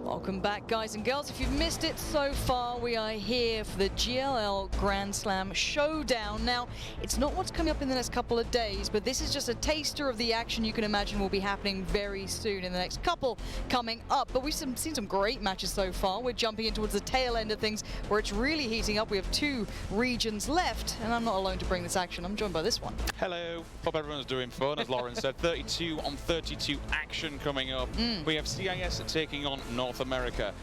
Welcome back, guys and girls. If you've missed it so far, we are here for the GLL Grand Slam Showdown. Now, it's not what's coming up in the next couple of days, but this is just a taster of the action you can imagine will be happening very soon in the next couple coming up. But we've seen some great matches so far. We're jumping in towards the tail end of things where it's really heating up. We have 2 regions left, and I'm not alone to bring this action. I'm joined by this one. Hello. Hope everyone's doing fun. As Lauren said, 32 on 32 action coming up. We have CIS taking on North America.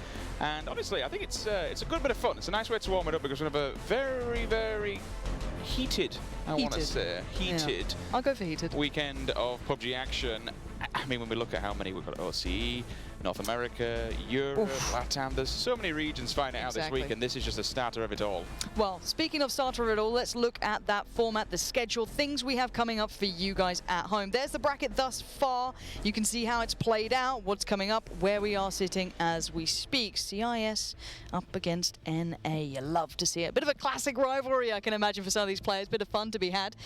And honestly, I think it's a good bit of fun. It's a nice way to warm it up because we have a very, very heated, want to say, heated. Yeah. I'll go for heated. Weekend of PUBG action. I mean, when we look at how many we've got, OCE, North America, Europe, LATAM, there's so many regions fighting out this week, and this is just a starter of it all. Well, speaking of starter of it all, let's look at that format, the schedule, things we have coming up for you guys at home. There's the bracket thus far. You can see how it's played out, what's coming up, where we are sitting as we speak. CIS up against NA. You love to see it. Bit of a classic rivalry, I can imagine, for some of these players. Bit of fun to be had.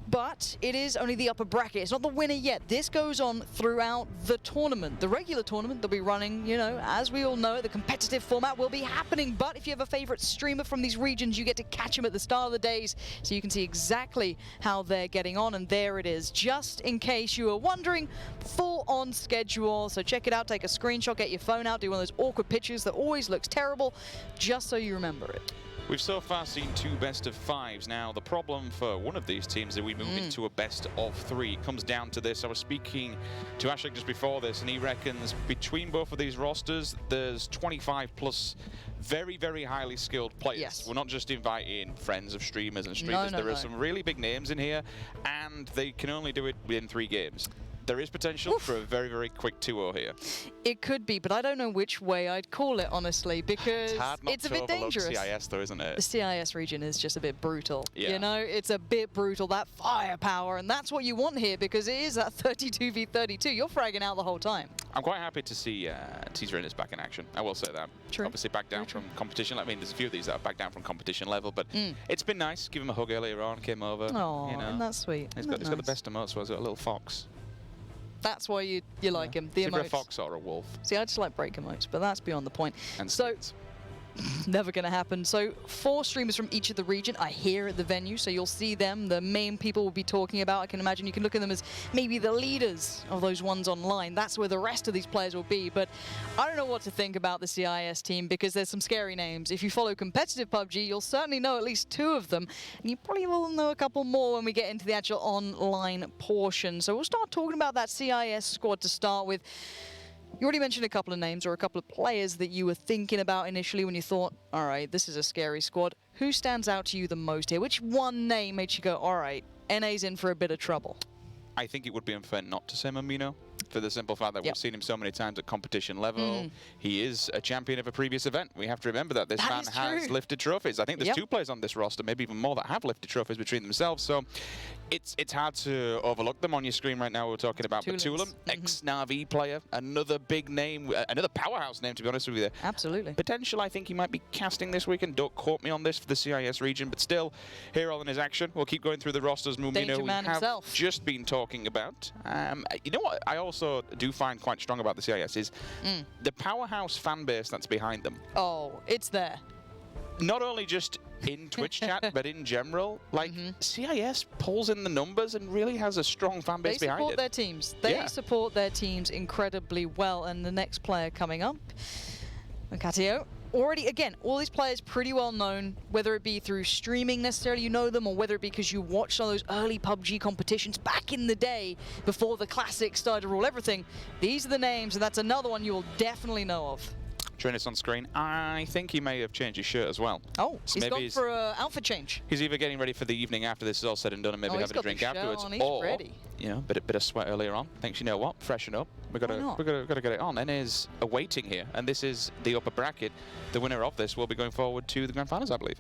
But it is only the upper bracket. It's not the winner yet. This goes on throughout the tournament. The regular tournament they'll be running, you know, as we all know, the competitive format will be happening. But if you have a favorite streamer from these regions, you get to catch them at the start of the days so you can see exactly how they're getting on. And there it is. Just in case you were wondering, full on schedule. So check it out, take a screenshot, get your phone out, do one of those awkward pictures that always looks terrible, just so you remember it. We've so far seen 2 best-of-5s. Now, the problem for one of these teams is that we move into a best-of-3. It comes down to this. I was speaking to Ashik just before this, and he reckons between both of these rosters, there's 25 plus very, very highly skilled players. Yes. We're not just inviting friends of streamers and streamers. There are some really big names in here, and they can only do it within 3 games. There is potential for a very, very quick 2-0 here. It could be, but I don't know which way I'd call it, honestly, because it's a bit dangerous. CIS, though, isn't it? The CIS region is just a bit brutal. Yeah. You know, it's a bit brutal, that firepower, and that's what you want here, because it is that 32v32. You're fragging out the whole time. I'm quite happy to see Teaser is back in action. I will say that. True. Obviously back down from competition. I mean, there's a few of these that are back down from competition level, but it's been nice. Give him a hug earlier on, came over. Oh, you know. isn't that sweet? He's got the best emotes, so he's got a little fox. That's why you like him, the Is he emotes. a fox or a wolf? See, I just like break emotes, but that's beyond the point. And so, never going to happen. So 4 streamers from each of the region are here at the venue, so you'll see them. The main people we'll be talking about, I can imagine you can look at them as maybe the leaders of those ones online. That's where the rest of these players will be. But I don't know what to think about the CIS team because there's some scary names. If you follow competitive PUBG, you'll certainly know at least 2 of them. And you probably will know a couple more when we get into the actual online portion. So we'll start talking about that CIS squad to start with. You already mentioned a couple of names or a couple of players that you were thinking about initially when you thought, all right, this is a scary squad. Who stands out to you the most here? Which one name made you go, all right, NA's in for a bit of trouble? I think it would be unfair not to say Mamino, for the simple fact that we've seen him so many times at competition level. He is a champion of a previous event. We have to remember that. This man has lifted trophies. I think there's 2 players on this roster, maybe even more, that have lifted trophies between themselves. So it's hard to overlook them on your screen right now. We're talking about Batulum, ex-Na'Vi player, another big name, another powerhouse name, to be honest with you there. Absolutely. Potential, I think he might be casting this weekend. Don't quote me on this for the CIS region, but still, here all in his action. We'll keep going through the rosters. Mumino, we have just been talking about. You know what I also do find quite strong about the CIS is the powerhouse fan base that's behind them. Oh, it's there. Not only just in Twitch chat, but in general, like CIS pulls in the numbers and really has a strong fan base behind it. They support their teams. They support their teams incredibly well. And the next player coming up, Makatio. Already, again, all these players pretty well known, whether it be through streaming necessarily you know them, or whether it be because you watched some of those early PUBG competitions back in the day before the classics started to rule everything. These are the names, and that's another one you will definitely know of. Trainers on screen. I think he may have changed his shirt as well. Oh, so he's gone for an outfit change. He's either getting ready for the evening after this is all said and done and maybe having a drink afterwards, or ready. You know, bit of sweat earlier on. Thinks, you know what, freshen up. We've got to get it on. And is awaiting here, and this is the upper bracket. The winner of this will be going forward to the grand finals, I believe.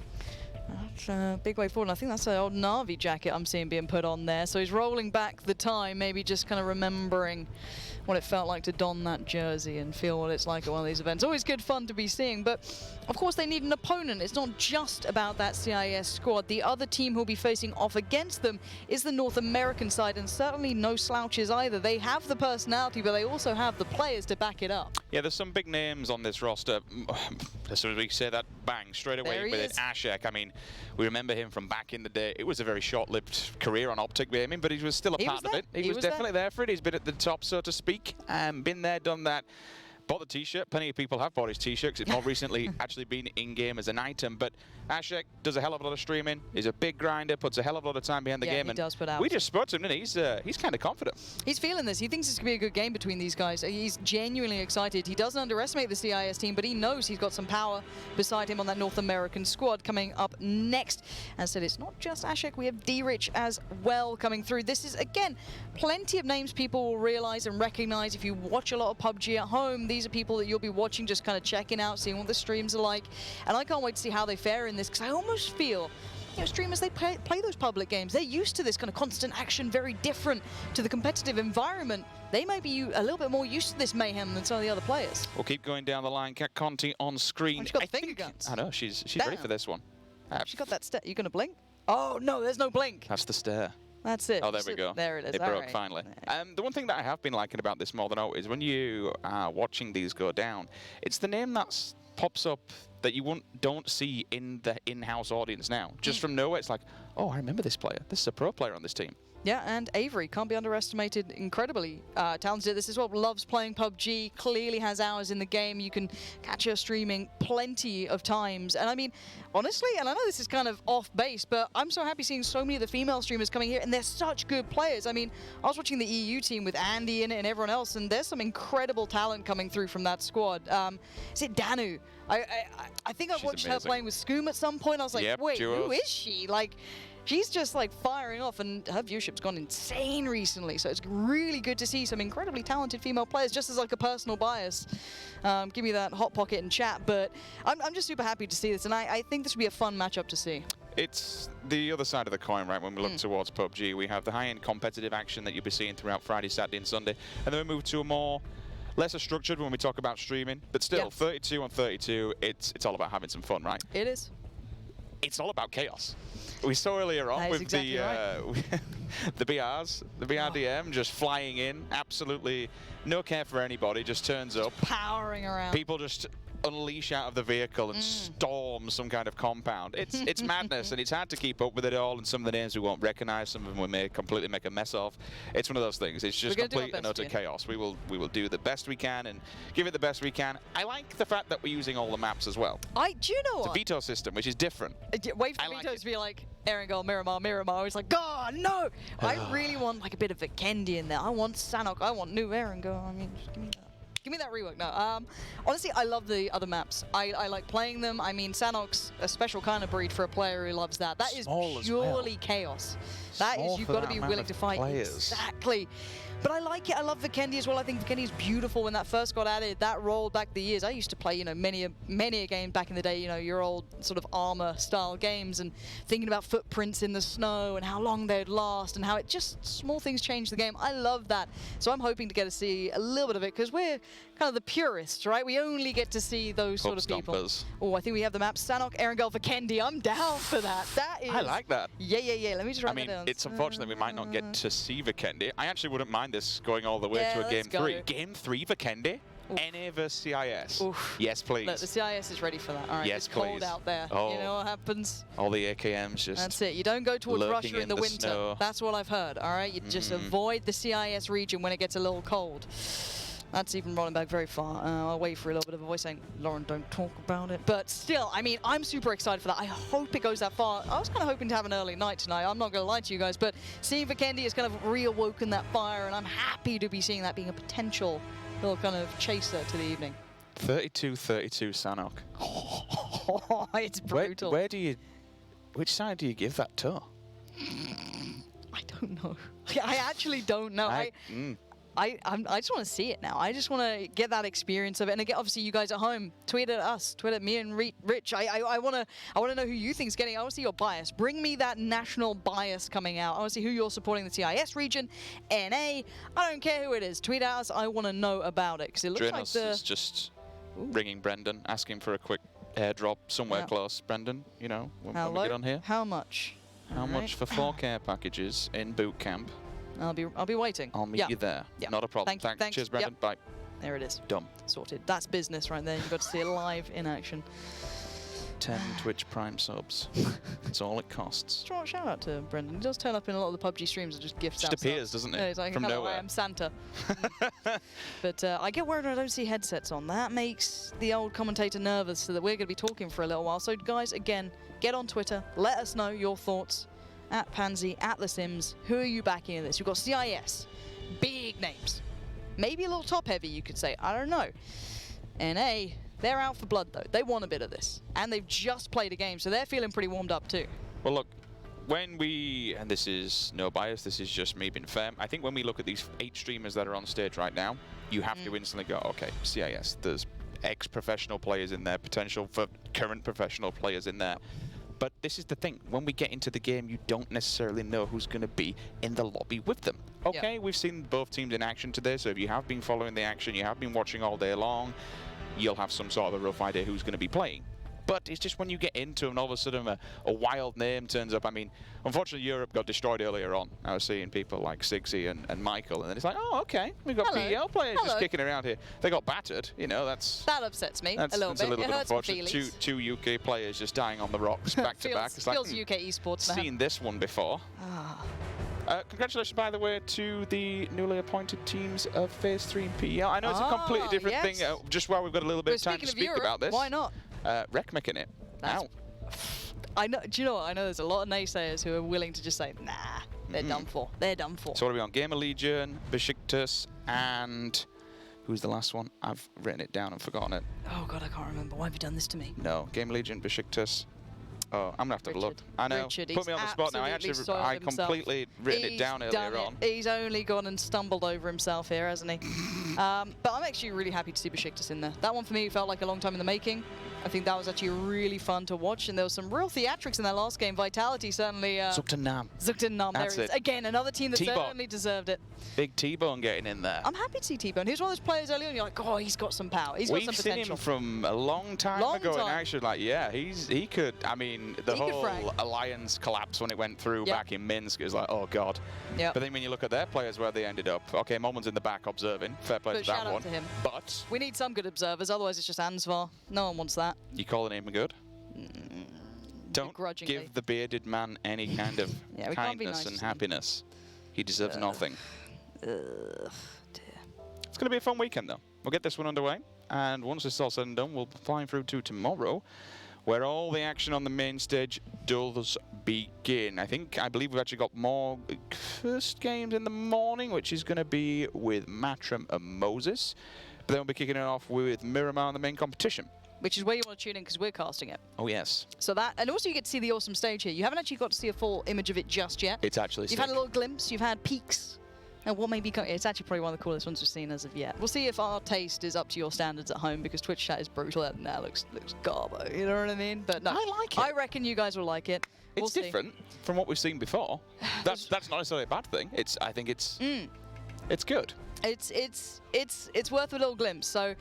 Big way forward. I think that's an old Na'Vi jacket I'm seeing being put on there. So he's rolling back the time, maybe just kind of remembering what it felt like to don that jersey and feel what it's like at one of these events. Always good fun to be seeing, but of course they need an opponent. It's not just about that CIS squad. The other team who'll be facing off against them is the North American side, and certainly no slouches either. They have the personality, but they also have the players to back it up. Yeah, there's some big names on this roster. As soon as we say that, bang, straight away with it. Ashek, I mean, we remember him from back in the day. It was a very short-lived career on Optic Gaming, but he was still a part of it. He was definitely there for it. He's been at the top, so to speak. Been there, done that. Bought the t-shirt. Plenty of people have bought his t-shirts. It's more recently actually been in-game as an item. But Ashek does a hell of a lot of streaming. He's a big grinder, puts a hell of a lot of time behind the game. He does put out. We just spoke to him, didn't he? He's kind of confident. He's feeling this. He thinks this could be a good game between these guys. He's genuinely excited. He doesn't underestimate the CIS team, but he knows he's got some power beside him on that North American squad coming up next. As I said, it's not just Ashek. We have D-Rich as well coming through. This is, again, plenty of names people will realize and recognize. If you watch a lot of PUBG at home, these are people that you'll be watching, just kind of checking out, seeing what the streams are like. And I can't wait to see how they fare in this, because I almost feel, you know, streamers, they play those public games. They're used to this kind of constant action, very different to the competitive environment. They might be a little bit more used to this mayhem than some of the other players. We'll keep going down the line. Cat Conti on screen. Oh, she's got finger guns. I know, she's ready for this one. She's got that stare. You gonna blink? Oh, no, there's no blink. That's the stare. That's it. Oh, there we go. There it is. It broke finally. The one thing that I have been liking about this more than out is when you are watching these go down, it's the name that pops up that you don't see in the in-house audience now. Just from nowhere, it's like, oh, I remember this player. This is a pro player on this team. Yeah, and Avery can't be underestimated. Incredibly talented at this as well. Loves playing PUBG, clearly has hours in the game. You can catch her streaming plenty of times. And I mean, honestly, and I know this is kind of off base, but I'm so happy seeing so many of the female streamers coming here, and they're such good players. I mean, I was watching the EU team with Andy in it and everyone else, and there's some incredible talent coming through from that squad. Is it Danu? I think I watched her playing with Scoom at some point. I was like, wait, who is she? Like, she's just like firing off, and her viewership's gone insane recently. So it's really good to see some incredibly talented female players, just as like a personal bias. Give me that hot pocket in chat, but I'm just super happy to see this, and I think this would be a fun matchup to see. It's the other side of the coin, right? When we look towards PUBG, we have the high-end competitive action that you'll be seeing throughout Friday, Saturday, and Sunday, and then we move to a more lesser structured when we talk about streaming, but still 32 on 32. It's all about having some fun, right? It is. It's all about chaos. We saw earlier on with exactly the BRs, the BRDM just flying in, absolutely no care for anybody, just turns up. Powering around. People just unleash out of the vehicle and storm some kind of compound. It's madness, and it's hard to keep up with it all, and some of the names we won't recognize, some of them we may completely make a mess of. It's one of those things. It's just complete and utter chaos. We will do the best we can and give it the best we can. I like the fact that we're using all the maps as well. Do you know what? It's a veto system, which is different. Wait for vetoes to be like, Erangel, Miramar, Miramar. It's like, God, no! I really want like a bit of Vikendi in there. I want Sanok. I want new Erangel. I mean, just give me that. Give me that rework. No, honestly, I love the other maps. I like playing them. I mean, Sanok's a special kind of breed for a player who loves that. That is purely chaos. That is, you've got to be willing to fight. Exactly. But I like it. I love Vikendi as well. I think Vikendi is beautiful. When that first got added, that rolled back the years. I used to play, you know, many a game back in the day, you know, your old sort of armor style games, and thinking about footprints in the snow and how long they'd last and how it just, small things change the game. I love that. So I'm hoping to get to see a little bit of it, because we're kind of the purists, right? We only get to see those sort of people. Oh, I think we have the map. Sanok, Erangel, Vikendi. I'm down for that. That is... I like that. Yeah. Let me just write that down. It's unfortunate we might not get to see Vikendi. I actually wouldn't mind this going all the way to a game 3. Game 3 Vikendi? NA versus CIS. Oof. Yes, please. Look, the CIS is ready for that. All right, yes, it's cold out there. You know what happens? All the AKMs just... That's it. You don't go towards Russia in the winter. Snow. That's what I've heard, all right? You just avoid the CIS region when it gets a little cold. That's even rolling back very far. I'll wait for a little bit of a voice saying, Lauren, don't talk about it. But still, I mean, I'm super excited for that. I hope it goes that far. I was kind of hoping to have an early night tonight. I'm not going to lie to you guys, but seeing Vikendi has kind of reawoken that fire, and I'm happy to be seeing that being a potential little kind of chaser to the evening. 32-32 Sanok. Oh, it's brutal. Which side do you give that to? I don't know. I actually don't know. I just want to see it now. I just want to get that experience of it. And again, obviously, you guys at home, tweet at us, tweet at me and Rich. I want to know who you think's getting. I want to see your bias. Bring me that national bias coming out. I want to see who you're supporting. The CIS region, NA. I don't care who it is. Tweet at us. I want to know about it because it looks like is just ringing Brendan, asking for a quick airdrop somewhere close. Brendan, you know, when we get on here. How much? How much for 4 care packages in boot camp? I'll be waiting. I'll meet you there. Yeah. Not a problem. Thanks. Cheers, Brendan. Bye. There it is. Done. Sorted. That's business right there. You've got to see it live in action. 10 Twitch Prime subs. That's all it costs. Shout out to Brendan. He does turn up in a lot of the PUBG streams and just gifts out. Just appears, doesn't he? Yeah, he's like, from hello, nowhere. I am Santa. But I get worried when I don't see headsets on. That makes the old commentator nervous, so that we're going to be talking for a little while. So guys, again, get on Twitter. Let us know your thoughts. At Pansy, at The Sims. Who are you backing in this? You've got CIS. Big names. Maybe a little top-heavy, you could say. I don't know. NA, they're out for blood, though. They want a bit of this. And they've just played a game, so they're feeling pretty warmed up, too. Well, look, when we, and this is no bias, this is just me being fair, I think when we look at these 8 streamers that are on stage right now, you have to instantly go, okay, CIS, there's ex-professional players in there, potential for current professional players in there. But this is the thing, when we get into the game, you don't necessarily know who's going to be in the lobby with them. Okay, we've seen both teams in action today, so if you have been following the action, you have been watching all day long, you'll have some sort of a rough idea who's going to be playing. But it's just when you get into it and all of a sudden a wild name turns up. I mean, unfortunately, Europe got destroyed earlier on. I was seeing people like Sigsy and Michael, and then it's like, oh, okay, we've got PL players just kicking around here. They got battered, you know, that upsets me a little bit. A little bit unfortunate. Two UK players just dying on the rocks back to back. It's feels UK esports now. Seen this one before. Congratulations, by the way, to the newly appointed teams of Phase 3 and PL. I know it's a completely different thing, just while we've got a little bit of time to speak about this. Why not? Rec making it. Now. I know. Do you know what? I know there's a lot of naysayers who are willing to just say, nah, they're done for. They're done for. So what are we on? Gamer Legion, Besiktas, and who's the last one? I've written it down and forgotten it. Oh God, I can't remember. Why have you done this to me? No, Gamer Legion, Besiktas. Oh, I'm gonna have to look. I know. Richard, put me on the spot now. I completely written it down earlier on. He's only gone and stumbled over himself here, hasn't he? But I'm actually really happy to see Besiktas in there. That one for me felt like a long time in the making. I think that was actually really fun to watch, and there was some real theatrics in that last game. Vitality certainly... Zuchternam. Zuchternam, there it is. Again, another team that certainly deserved it. Big T-Bone getting in there. I'm happy to see T-Bone. He was one of those players early on, you're like, oh, he's got some power. He's got some potential. We've seen him from a long time ago, and actually, like, yeah, he could... I mean, the whole alliance collapse when it went through back in Minsk, it was like, oh, God. But then when you look at their players, where they ended up, okay, Momon's in the back observing. Fair play to that one. To him. But... we need some good observers, otherwise it's just Ansvar. No one wants that. You calling him good? Don't give the bearded man any kind of kindness and happiness. He deserves nothing. It's going to be a fun weekend, though. We'll get this one underway, and once it's all said and done, we'll fly through to tomorrow, where all the action on the main stage does begin. I believe we've actually got more first games in the morning, which is going to be with Matrim and Moses. But then we'll be kicking it off with Miramar in the main competition. Which is where you want to tune in because we're casting it. Oh, yes. So that, and also you get to see the awesome stage here. You haven't actually got to see a full image of it just yet. It's actually You've had a little glimpse, you've had peeks. And what may be coming, it's actually probably one of the coolest ones we've seen as of yet. We'll see if our taste is up to your standards at home because Twitch chat is brutal and now looks garbo, you know what I mean? But no, I like it. I reckon you guys will like it. It's different from what we've seen before. That's not necessarily a bad thing. I think it's good. It's worth a little glimpse. So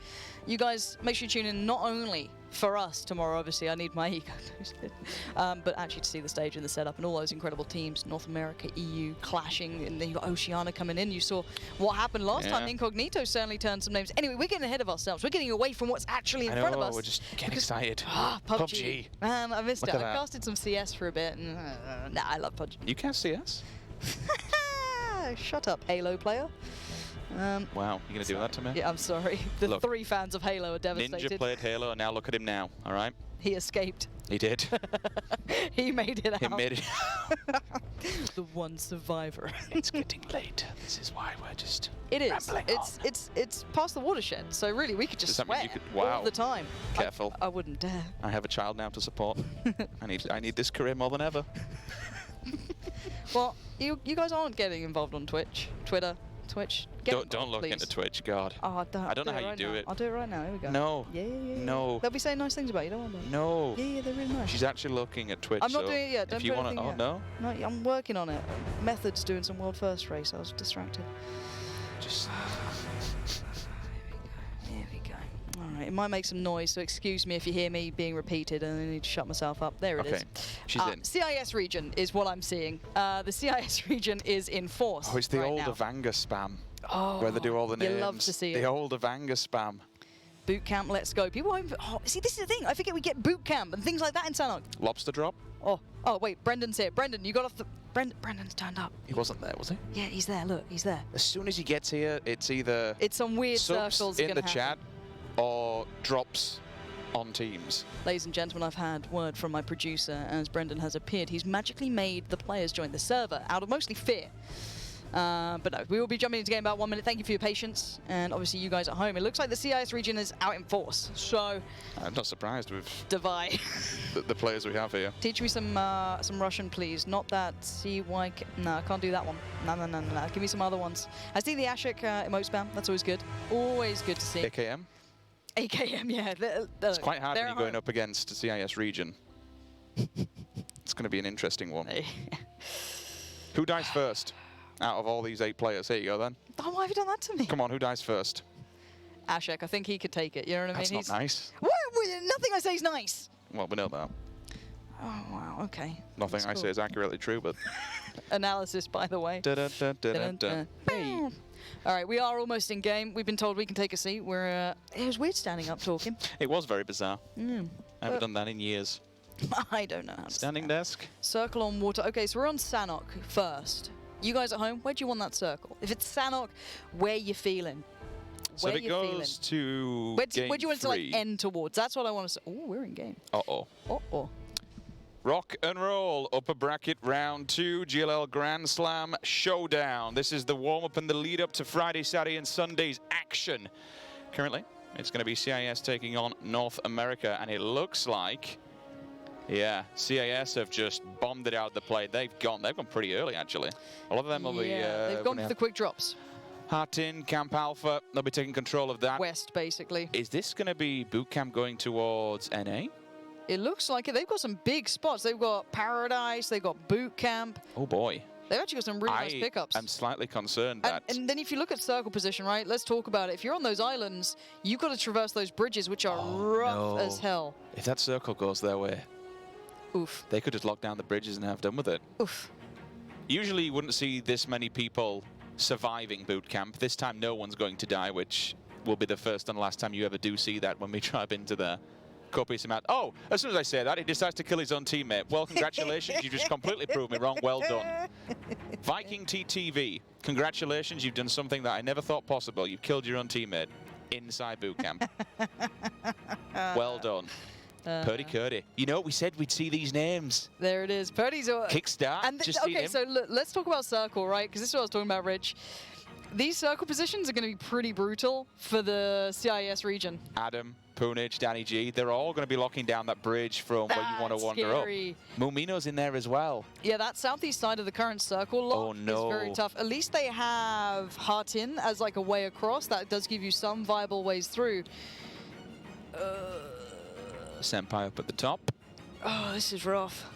you guys make sure you tune in not only for us tomorrow, obviously I need my ego boosted, but actually to see the stage and the setup and all those incredible teams, North America, EU clashing, and then you got Oceania coming in. You saw what happened last time. Incognito certainly turned some names. Anyway, we're getting ahead of ourselves. We're getting away from what's actually in front of us. We're just getting excited. PUBG. Man, I missed it. I casted some CS for a bit. And, nah, I love PUBG. You cast CS? Shut up, Halo player. Wow, you're going to do that to me? Yeah, I'm sorry. The 3 fans of Halo are devastated. Ninja played Halo, and now look at him now, all right? He escaped. He did. He made it out. He made it The one survivor. It's getting late. This is why we're just rambling on. It's past the watershed, so really we could just sweat all the time. Careful. I wouldn't dare. I have a child now to support. I need this career more than ever. Well, you guys aren't getting involved on Twitch, Twitter, Twitch. Don't look into Twitch, God. Oh, I don't know how you do it. I'll do it right now. Here we go. No. Yeah. No. They'll be saying nice things about you, don't they? No. Yeah, they're really nice. She's actually looking at Twitch. I'm not doing it yet. Don't if you do want anything to, yet. no. No, I'm working on it. Method's doing some world first race. I was distracted. Just. Here we go. All right, it might make some noise, so excuse me if you hear me being repeated and I need to shut myself up. There it is. Okay, she's in. CIS region is what I'm seeing. The CIS region is in force. Oh, it's the right old now. Avanga spam. Oh, where they do all the names. You love to see it. The old Avanga spam. Boot camp, let's go. People won't. Oh, see, this is the thing. I forget we get boot camp and things like that in Sanok. Lobster drop? Oh, wait, Brendan's here. Brendan, you got off the. Brendan's turned up. He wasn't there, was he? Yeah, he's there. Look, he's there. As soon as he gets here, it's either. It's some weird subs circles in the chat or drops on teams. Ladies and gentlemen, I've had word from my producer as Brendan has appeared. He's magically made the players join the server out of mostly fear. But no, we will be jumping into the game in about 1 minute. Thank you for your patience, and obviously you guys at home. It looks like the CIS region is out in force, so... I'm not surprised with Divide. the players we have here. Teach me some Russian, please. Not that CY... No, I can't do that one. No. Give me some other ones. I see the Ashik emote spam. That's always good. Always good to see. AKM? AKM, yeah. It's quite hard when you're going up against the CIS region. It's going to be an interesting one. Who dies first? Out of all these 8 players. Here you go, then. Oh, why have you done that to me? Come on, who dies first? Ashik, I think he could take it. You know what I mean? That's not nice. What? Nothing I say is nice. Well, we know that. Oh, wow, okay. Nothing I say is accurately true, but... Analysis, by the way. Hey. All right, we are almost in game. We've been told we can take a seat. It was weird standing up talking. It was very bizarre. I haven't done that in years. I don't know how to Standing desk. Circle on water. Okay, so we're on Sanok first. You guys at home, where do you want that circle? If it's Sanok, where you feeling? So if it goes to where do you want it to game 3. end towards? That's what I want to say. Oh, we're in game. Uh-oh. Uh-oh. Rock and roll, upper bracket round 2, GLL Grand Slam Showdown. This is the warm-up and the lead-up to Friday, Saturday and Sunday's action. Currently, it's going to be CIS taking on North America, and it looks like, yeah, CIS have just bombed it out of the play. They've gone pretty early, actually. A lot of them will be... they've gone for the quick drops. Hartin, Camp Alpha, they'll be taking control of that. West, basically. Is this going to be boot camp going towards NA? It looks like it. They've got some big spots. They've got Paradise. They've got Boot Camp. Oh, boy. They've actually got some really nice pickups. I'm slightly concerned that... And then if you look at circle position, right, let's talk about it. If you're on those islands, you've got to traverse those bridges, which are rough as hell. If that circle goes their way, oof. They could just lock down the bridges and have done with it. Oof. Usually you wouldn't see this many people surviving boot camp. This time no one's going to die, which will be the first and last time you ever do see that when we drive into the copious amount. Oh, as soon as I say that, he decides to kill his own teammate. Well, congratulations, you just completely proved me wrong. Well done. Viking TTV, congratulations, you've done something that I never thought possible. You've killed your own teammate inside boot camp. Well done. Purdy Curdy. You know, we said we'd see these names. There it is. Purdy's... Kickstart, and just seen him. so look, let's talk about circle, right? Because this is what I was talking about, Rich. These circle positions are going to be pretty brutal for the CIS region. Adam, Punich, Danny G, they're all going to be locking down that bridge from where you want to wander up. Mumino's in there as well. Yeah, that southeast side of the current circle lock is very tough. At least they have Hartin as like a way across. That does give you some viable ways through. Senpai up at the top. Oh, this is rough.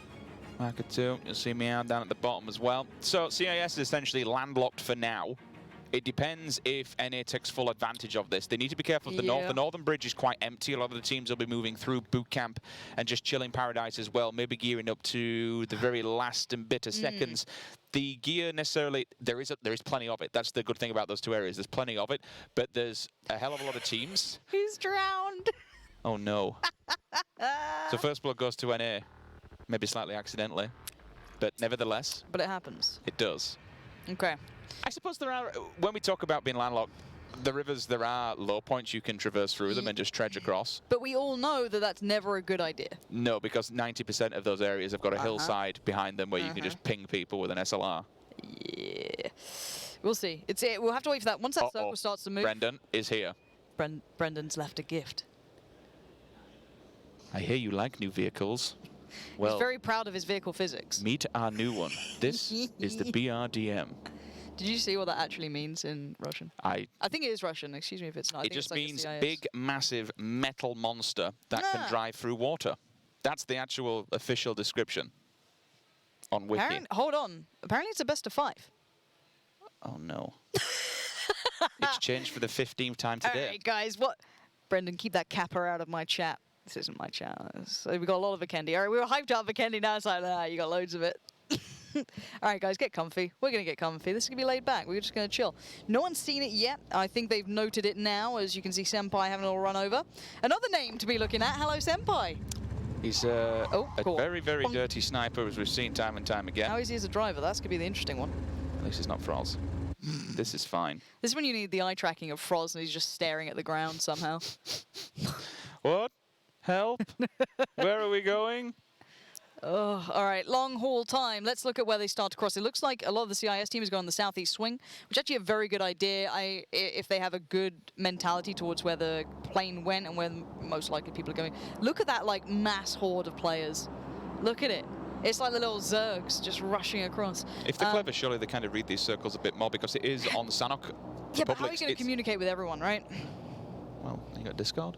Marker 2, you'll see Meow down at the bottom as well. So CIS is essentially landlocked for now. It depends if NA takes full advantage of this. They need to be careful of the north. The northern bridge is quite empty. A lot of the teams will be moving through boot camp and just chilling Paradise as well, maybe gearing up to the very last and bitter seconds. The gear necessarily, there is plenty of it. That's the good thing about those two areas. There's plenty of it, but there's a hell of a lot of teams. He's drowned. Oh, no. So first blood goes to NA, maybe slightly accidentally, but nevertheless. But it happens. It does. Okay. I suppose there are, when we talk about being landlocked, the rivers, there are low points you can traverse through them and just trudge across. But we all know that that's never a good idea. No, because 90% of those areas have got a hillside behind them where you can just ping people with an SLR. Yeah. We'll see. We'll have to wait for that. Once that circle starts to move. Brendan is here. Brendan's left a gift. I hear you like new vehicles. Well, he's very proud of his vehicle physics. Meet our new one. This is the BRDM. Did you see what that actually means in Russian? I think it is Russian. Excuse me if it's not. It just means big, massive metal monster that can drive through water. That's the actual official description on Wiki. Hold on. Apparently it's a best of 5. Oh, no. It's changed for the 15th time today. All right, guys. What? Brendan, keep that capper out of my chat. This isn't my chat. So we got a lot of Vikendi. All right, we were hyped up Vikendi. Now it's like, you got loads of it. All right, guys, get comfy. We're going to get comfy. This is going to be laid back. We're just going to chill. No one's seen it yet. I think they've noted it now, as you can see Senpai having a little run over. Another name to be looking at. Hello, Senpai. He's a very, very dirty sniper, as we've seen time and time again. How is he as a driver? That's going to be the interesting one. At least it's not Froz. This is fine. This is when you need the eye tracking of Froz, and he's just staring at the ground somehow. What? Help? Where are we going? Oh, all right, long haul time. Let's look at where they start to cross. It looks like a lot of the CIS team is going on the southeast swing, which is actually a very good idea if they have a good mentality towards where the plane went and where most likely people are going. Look at that like mass horde of players. Look at it. It's like the little Zergs just rushing across. If they're clever, surely they kind of read these circles a bit more because it is on Sanok. Yeah, but how are you going to communicate with everyone, right? Well, you got Discord.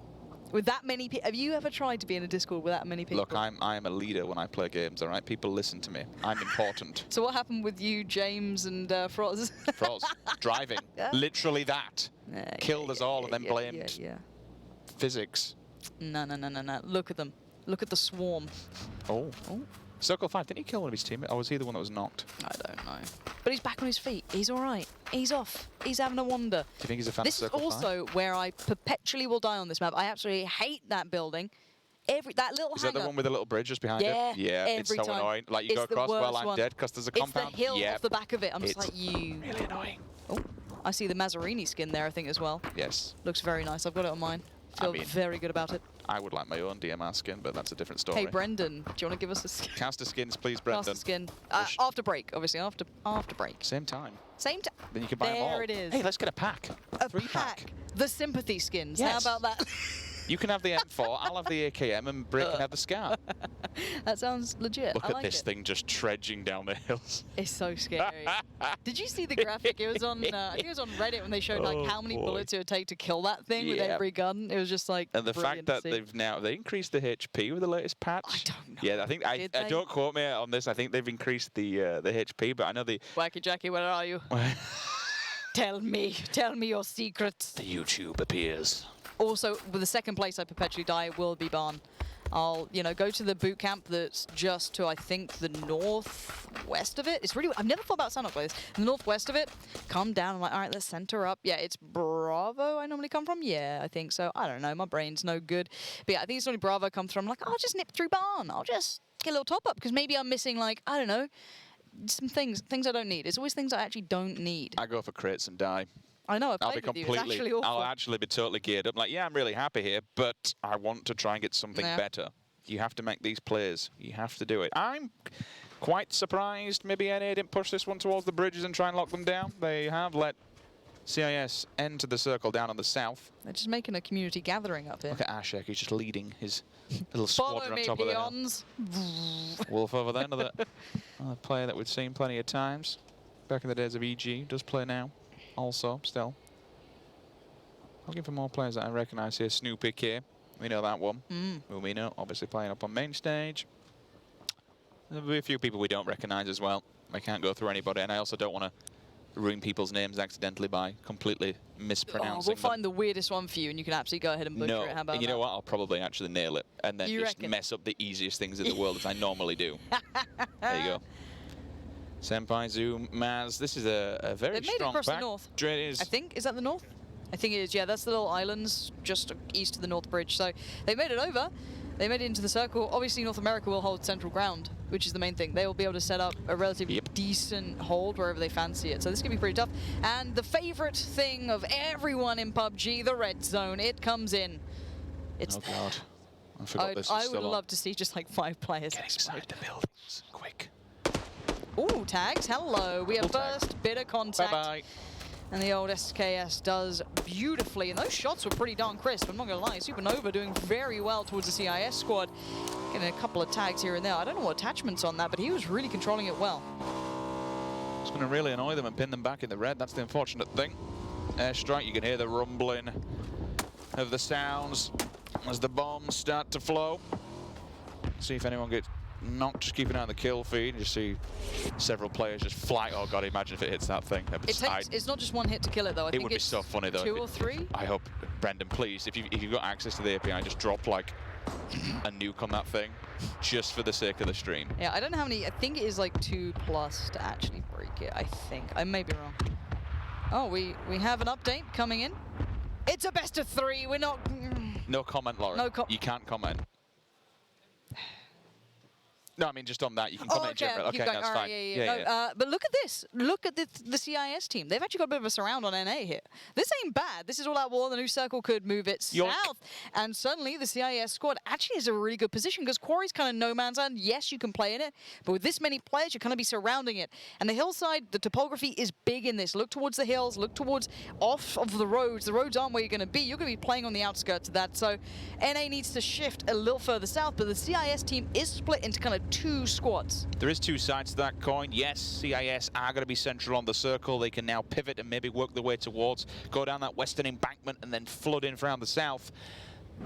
With that many people, have you ever tried to be in a Discord with that many people? Look, I am a leader when I play games, all right? People listen to me. I'm important. So what happened with you, James, and Froz? Froz, driving. Literally that. Killed us all and then blamed physics. No. Look at them. Look at the swarm. Oh. Circle 5, didn't he kill one of his teammates? Or was he the one that was knocked? I don't know. But he's back on his feet. He's all right. He's off. He's having a wander. Do you think he's a fan of Circle 5? This is also where I perpetually will die on this map. I absolutely hate that building. That little hangar. Is that the one with the little bridge just behind it? Yeah, it's so annoying. Like, you go across, well, I'm dead because there's a compound. It's the hill off the back of it. I'm just like, you. Really annoying. Oh, I see the Mazzarini skin there, I think, as well. Yes. Looks very nice. I've got it on mine. Feel very good about it. I would like my own DMR skin, but that's a different story. Hey, Brendan, do you want to give us a skin? Caster skins, please, Brendan. Caster skin. After break, obviously. After break. Same time. Same time. Then you can buy them all. There it is. Hey, let's get a pack. A pack. The sympathy skins. Yes. How about that? You can have the M4, I'll have the AKM, and Brick can have the Scar. That sounds legit. Look at this thing just trudging down the hills. It's so scary. Did you see the graphic? It was on, I think it was on Reddit when they showed like how many bullets it would take to kill that thing with every gun. It was just like. And the fact that they increased the HP with the latest patch. I don't know. Yeah, I think I don't quote me on this. I think they've increased the HP, but I know the. Wacky Jackie, where are you? Tell me your secrets. The YouTube appears. Also, with the second place I perpetually die will be Barn. I'll, go to the boot camp that's just to, I think, the northwest of it. It's really, I've never thought about Sanok like this. The northwest of it, come down. I'm like, all right, let's center up. Yeah, it's Bravo I normally come from. Yeah, I think so. I don't know. My brain's no good. But yeah, I think it's only Bravo comes from. I'm like, I'll just nip through Barn. I'll just get a little top up because maybe I'm missing, like, I don't know, some things I don't need. It's always things I actually don't need. I go for crits and die. I know, I'll be completely awful. I'll actually be totally geared up. Like, yeah, I'm really happy here, but I want to try and get something better. You have to make these plays. You have to do it. I'm quite surprised maybe NA didn't push this one towards the bridges and try and lock them down. They have let CIS enter the circle down on the south. They're just making a community gathering up here. Look at Ashek, he's just leading his little squadron on top of the hill. Wolf over there, another player that we've seen plenty of times. Back in the days of EG, does play now. Also, still. Looking for more players that I recognise here. Snoopy here. We know that one. Who we know, obviously playing up on main stage. There'll be a few people we don't recognise as well. I can't go through anybody, and I also don't want to ruin people's names accidentally by completely mispronouncing We'll find the weirdest one for you, and you can absolutely go ahead and butcher it. How about and you know what? I'll probably actually nail it, and then just mess up the easiest things in the world as I normally do. There you go. Senpai, Zoom, Maz. This is a very strong pack. They've made it across the north. I think. Is that the north? I think it is. Yeah, that's the little islands just east of the North Bridge. So they made it over. They made it into the circle. Obviously, North America will hold central ground, which is the main thing. They will be able to set up a relatively decent hold wherever they fancy it. So this is going to be pretty tough. And the favorite thing of everyone in PUBG, the red zone, it comes in. It's God. I forgot this is I would love to see just like 5 players. Get inside the buildings, quick. Ooh, tags, hello. We have first bit of contact. Bye-bye. And the old SKS does beautifully. And those shots were pretty darn crisp, I'm not going to lie. Supernova doing very well towards the CIS squad. Getting a couple of tags here and there. I don't know what attachment's on that, but he was really controlling it well. It's going to really annoy them and pin them back in the red. That's the unfortunate thing. Airstrike, you can hear the rumbling of the sounds as the bombs start to flow. See if anyone gets knocked. Just keep an eye on the kill feed. You see several players just fly. Oh god, imagine if it hits that thing. It's not just one hit to kill it though. I think would be so funny though. 2 or 3. I hope, Brendan, please, if you've got access to the API, just drop like a nuke on that thing, just for the sake of the stream. Yeah, I don't know how many. I think it is like 2+ to actually break it. I think I may be wrong. Oh, we have an update coming in. It's a best of 3. We're not. No comment, Lauren. No you can't comment. No, I mean just on that. You can comment in general. Okay, that's fine. Yeah. But look at this. Look at the CIS team. They've actually got a bit of a surround on NA here. This ain't bad. This is all out war. The new circle could move it south. And suddenly the CIS squad actually is a really good position because Quarry's kind of no man's land. Yes, you can play in it. But with this many players, you're going to be surrounding it. And the hillside, the topography is big in this. Look towards the hills. Look towards off of the roads. The roads aren't where you're going to be. You're going to be playing on the outskirts of that. So NA needs to shift a little further south. But the CIS team is split into kind of 2 squads. There is 2 sides to that coin. Yes, CIS are going to be central on the circle. They can now pivot and maybe work their way towards, go down that western embankment and then flood in from the south.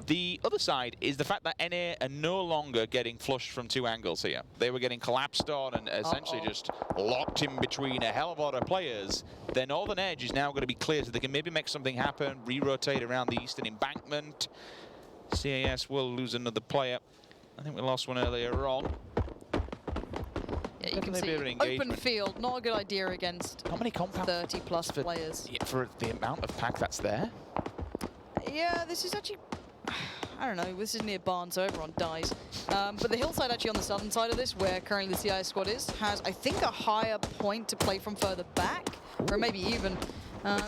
The other side is the fact that NA are no longer getting flushed from 2 angles here. They were getting collapsed on and essentially just locked in between a hell of a lot of players. Their northern edge is now going to be clear, so they can maybe make something happen, re-rotate around the eastern embankment. CIS will lose another player. I think we lost one earlier on. Yeah, you can see open field, not a good idea against how many 30+ players. Yeah, for the amount of pack that's there? Yeah, this is actually, I don't know, this is near barn, so everyone dies. But the hillside actually on the southern side of this, where currently the CIS squad is, has, I think, a higher point to play from further back, or maybe even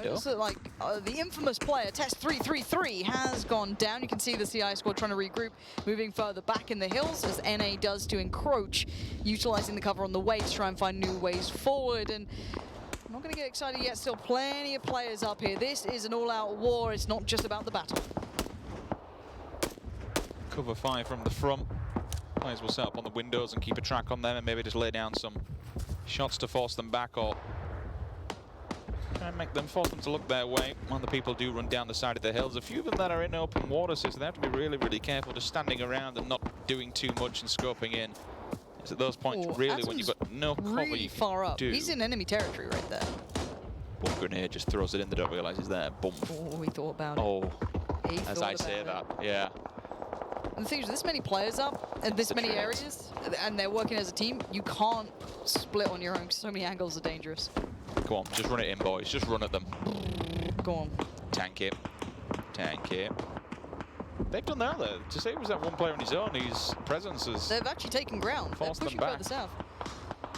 also, like the infamous player, Test 333, has gone down. You can see the CI squad trying to regroup, moving further back in the hills, as NA does to encroach, utilizing the cover on the way to try and find new ways forward. And I'm not going to get excited yet. Still plenty of players up here. This is an all-out war. It's not just about the battle. Cover 5 from the front. Players will set up on the windows and keep a track on them and maybe just lay down some shots to force them back or try and force them to look their way when the people do run down the side of the hills. A few of them that are in open water, so they have to be really, really careful, just standing around and not doing too much and scoping in. It's at those points, really, when you've got no cover really you can far up. do. He's in enemy territory right there. One grenade just throws it in, they don't realise he's there. Boom. Oh, he thought about it. Oh, as I say that, yeah. And the thing is, this many players up, and this many areas, and they're working as a team, you can't split on your own, because so many angles are dangerous. Go on, just run it in, boys. Just run at them. Go on. Tank it. Tank it. They've done that, though. To say it was that one player on his own, his presence has... They've actually taken ground. They're pushing further south.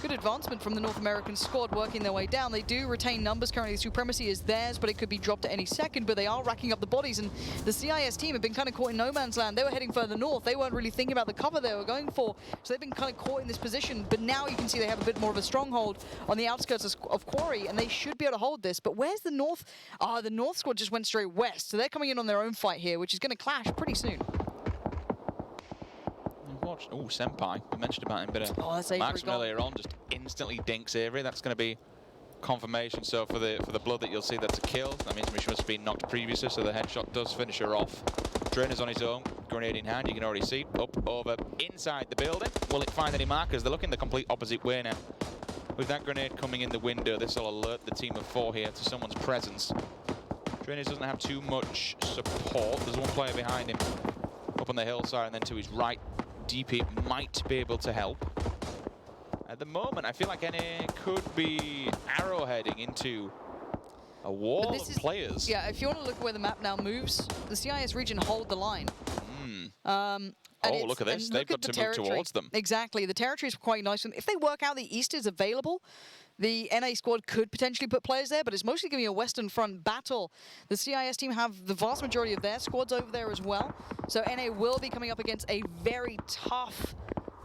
Good advancement from the North American squad working their way down. They do retain numbers. Currently, the supremacy is theirs, but it could be dropped at any second. But they are racking up the bodies, and the CIS team have been kind of caught in no man's land. They were heading further north. They weren't really thinking about the cover they were going for, so they've been kind of caught in this position. But now you can see they have a bit more of a stronghold on the outskirts of Quarry, and they should be able to hold this. But where's the north? The north squad just went straight west, so they're coming in on their own fight here, which is going to clash pretty soon. Oh, Senpai. We mentioned about him, but Max from earlier on just instantly dinks Avery. That's going to be confirmation. So for the blood that you'll see, that's a kill. That means Mish must have been knocked previously, so the headshot does finish her off. Drainer's on his own, grenade in hand. You can already see up over inside the building. Will it find any markers? They're looking the complete opposite way now. With that grenade coming in the window, this will alert the team of 4 here to someone's presence. Drainers doesn't have too much support. There's one player behind him up on the hillside, and then to his right. DP might be able to help. At the moment, I feel like NA could be arrowheading into a wall of players. Yeah, if you want to look where the map now moves, the CIS region hold the line. Look at this. They've got to move towards them. Exactly. The territory is quite nice. If they work out the east is available, the NA squad could potentially put players there, but it's mostly going to be a Western Front battle. The CIS team have the vast majority of their squads over there as well. So NA will be coming up against a very tough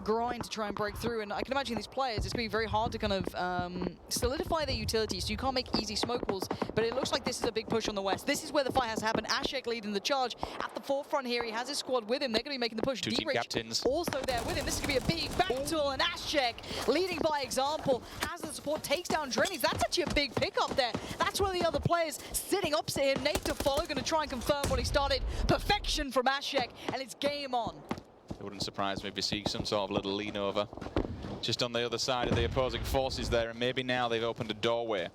grind to try and break through. And I can imagine these players, it's going to be very hard to kind of solidify their utility, so you can't make easy smoke walls. But it looks like this is a big push on the west. This is where the fight has to happen. Ashek leading the charge at the forefront here. He has his squad with him. They're going to be making the push. Two team captains also there with him. This is going to be a big battle, and Ashek leading by example, has the support, takes down Drennies. That's actually a big pickup there. That's where the other players sitting opposite him. Nate to follow, going to try and confirm what he started. Perfection from Ashek, and it's game on. It wouldn't surprise me if you see some sort of little lean over just on the other side of the opposing forces there, and maybe now they've opened a doorway.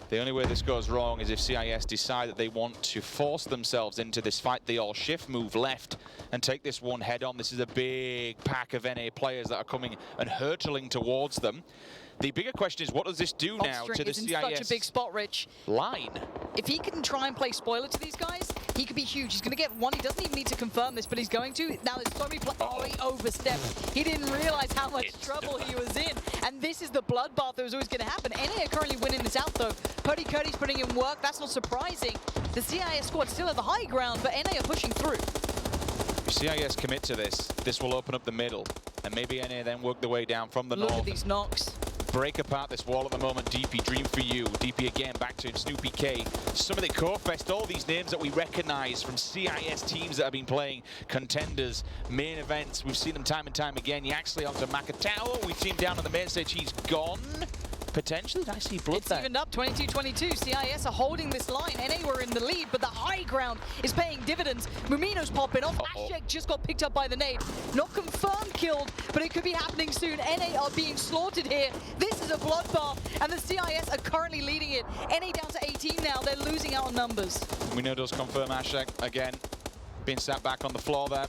The only way this goes wrong is if CIS decide that they want to force themselves into this fight. They all shift, move left, and take this one head on. This is a big pack of NA players that are coming and hurtling towards them. The bigger question is, what does this do now to the CIS such a big spot, Rich. line? If he can try and play spoiler to these guys, he could be huge. He's going to get one. He doesn't even need to confirm this, but he's going to. Now there's so many Oh, he overstepped. He didn't realize how much trouble he was in. And this is the bloodbath that was always going to happen. NA are currently winning this out, though. Purdy Curdy's putting in work. That's not surprising. The CIS squad still at the high ground, but NA are pushing through. If CIS commit to this, this will open up the middle. And maybe NA then work their way down from the north. Look at these knocks. Break apart this wall at the moment. DP, dream for you. DP again, back to Snoopy K. Some of the Core-Fest, all these names that we recognize from CIS teams that have been playing contenders, main events. We've seen them time and time again. Yaxley onto Makatawa. We've seen him down on the main stage. He's gone. Potentially, did I see blood there? It's evened up, 22-22. CIS are holding this line. NA were in the lead, but the high ground is paying dividends. Mumino's popping off. Ashek just got picked up by the nade. Not confirmed killed, but it could be happening soon. NA are being slaughtered here. This is a bloodbath, and the CIS are currently leading it. NA down to 18 now. They're losing out on numbers. Mumino does confirm Ashek again. Being sat back on the floor there.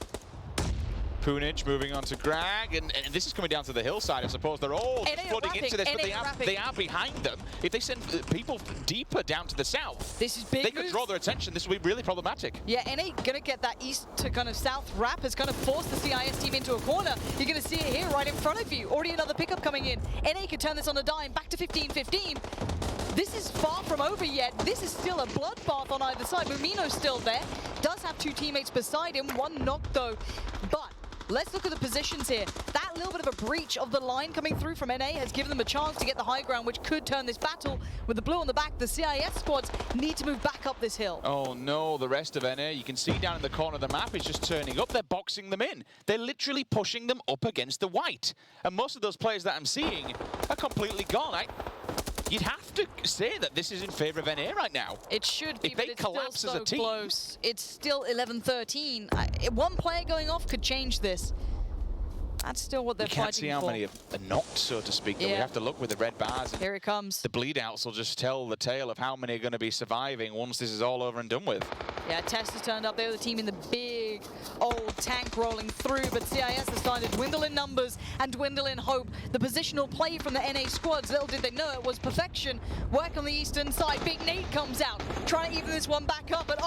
Poonage moving on to Grag, and this is coming down to the hillside, I suppose. They're all flooding into this, but they are behind them. If they send people deeper down to the south, this is big. They could draw their attention. This will be really problematic. Yeah, NA gonna get that east to kind of south wrap. Has kind of forced the CIS team into a corner. You're gonna see it here right in front of you. Already another pickup coming in. NA could turn this on a dime, back to 15-15. This is far from over yet. This is still a bloodbath on either side. Mumino's still there. Does have two teammates beside him. One knock though, but let's look at the positions here. That little bit of a breach of the line coming through from NA has given them a chance to get the high ground, which could turn this battle. With the blue on the back, the CIS squads need to move back up this hill. Oh no, the rest of NA, you can see down in the corner of the map, is just turning up. They're boxing them in. They're literally pushing them up against the white. And most of those players that I'm seeing are completely gone. You'd have to say that this is in favor of NA right now. It should be, if but they it's collapse still as so a team. Close. It's still 11-13. One player going off could change this. That's still what they're fighting for. You can't see how many are knocked, so to speak. Yeah. We have to look with the red bars. Here it comes. The bleed outs will just tell the tale of how many are going to be surviving once this is all over and done with. Yeah, Test has turned up. They're the team in the big old tank rolling through, but CIS has started to dwindle in numbers and dwindle in hope. The positional play from the NA squads, little did they know it was perfection. Work on the eastern side. Big Nate comes out, trying to even this one back up, but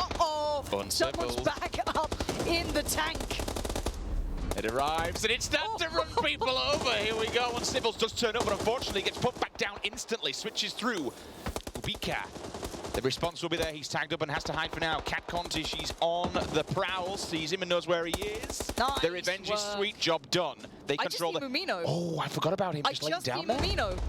someone's back up in the tank. It arrives, and it's time to run people over. Here we go, and Sibbles does turn up, but unfortunately gets put back down instantly. Switches through. Ubika. The response will be there. He's tagged up and has to hide for now. Cat Conti, she's on the prowl, sees him and knows where he is. Nice the revenge is sweet, job done. They control the... Mumino. Oh, I forgot about him. Just laying down there. Mumino.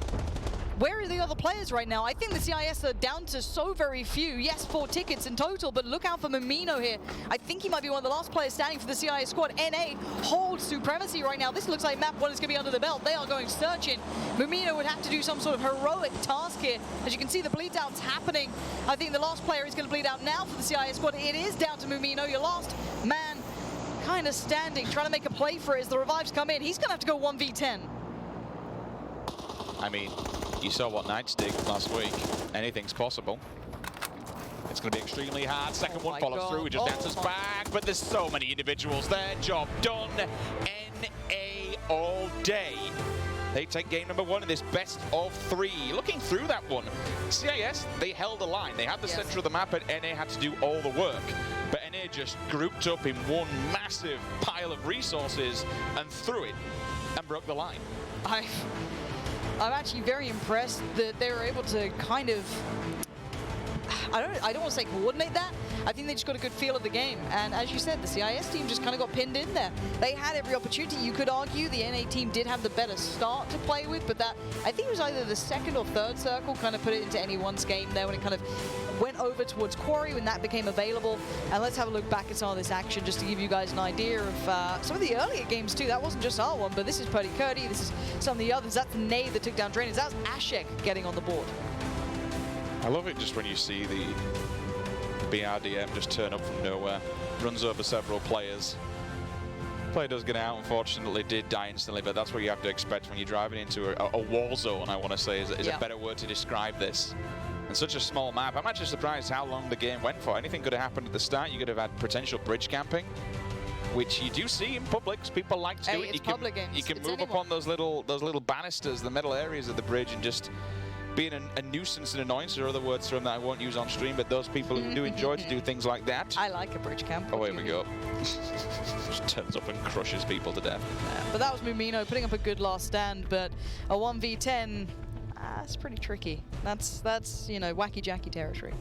Where are the other players right now? I think the CIS are down to so very few. Yes, 4 tickets in total, but look out for Mumino here. I think he might be one of the last players standing for the CIS squad. NA holds supremacy right now. This looks like map 1 is going to be under the belt. They are going searching. Mumino would have to do some sort of heroic task here. As you can see, the bleed out's happening. I think the last player is going to bleed out now for the CIS squad. It is down to Mumino, your last man, kind of standing, trying to make a play for it as the revives come in. He's going to have to go 1v10. I mean, you saw what Knights did last week. Anything's possible. It's going to be extremely hard. Second one follows through. He just dances back. But there's so many individuals there. Job done. NA all day. They take game number 1 in this best of 3. Looking through that one, CIS, they held a line. They had the center of the map, but NA had to do all the work. But NA just grouped up in one massive pile of resources and threw it and broke the line. I'm actually very impressed that they were able to kind of I don't want to say coordinate that. I think they just got a good feel of the game. And as you said, the CIS team just kind of got pinned in there. They had every opportunity. You could argue the NA team did have the better start to play with, but that, I think it was either the second or third circle kind of put it into anyone's game there when it kind of went over towards Quarry when that became available. And let's have a look back at some of this action just to give you guys an idea of some of the earlier games too. That wasn't just our one, but this is Purdy Curdy, this is some of the others. That's Nade that took down Drainers. That was Ashek getting on the board. I love it just when you see the BRDM just turn up from nowhere, runs over several players. Player does get out, unfortunately, did die instantly, but that's what you have to expect when you're driving into a war zone, I want to say, is a better word to describe this. And such a small map. I'm actually surprised how long the game went for. Anything could have happened at the start. You could have had potential bridge camping, which you do see in publics. People like to do it. You can move upon those little banisters, the metal areas of the bridge, and just being a nuisance and annoyance, or other words from that I won't use on stream, but those people who do enjoy to do things like that. I like a bridge camp. Oh, here we go. Just turns up and crushes people to death. But that was Mumino putting up a good last stand, but a 1v10, that's pretty tricky. That's you know, wacky jacky territory.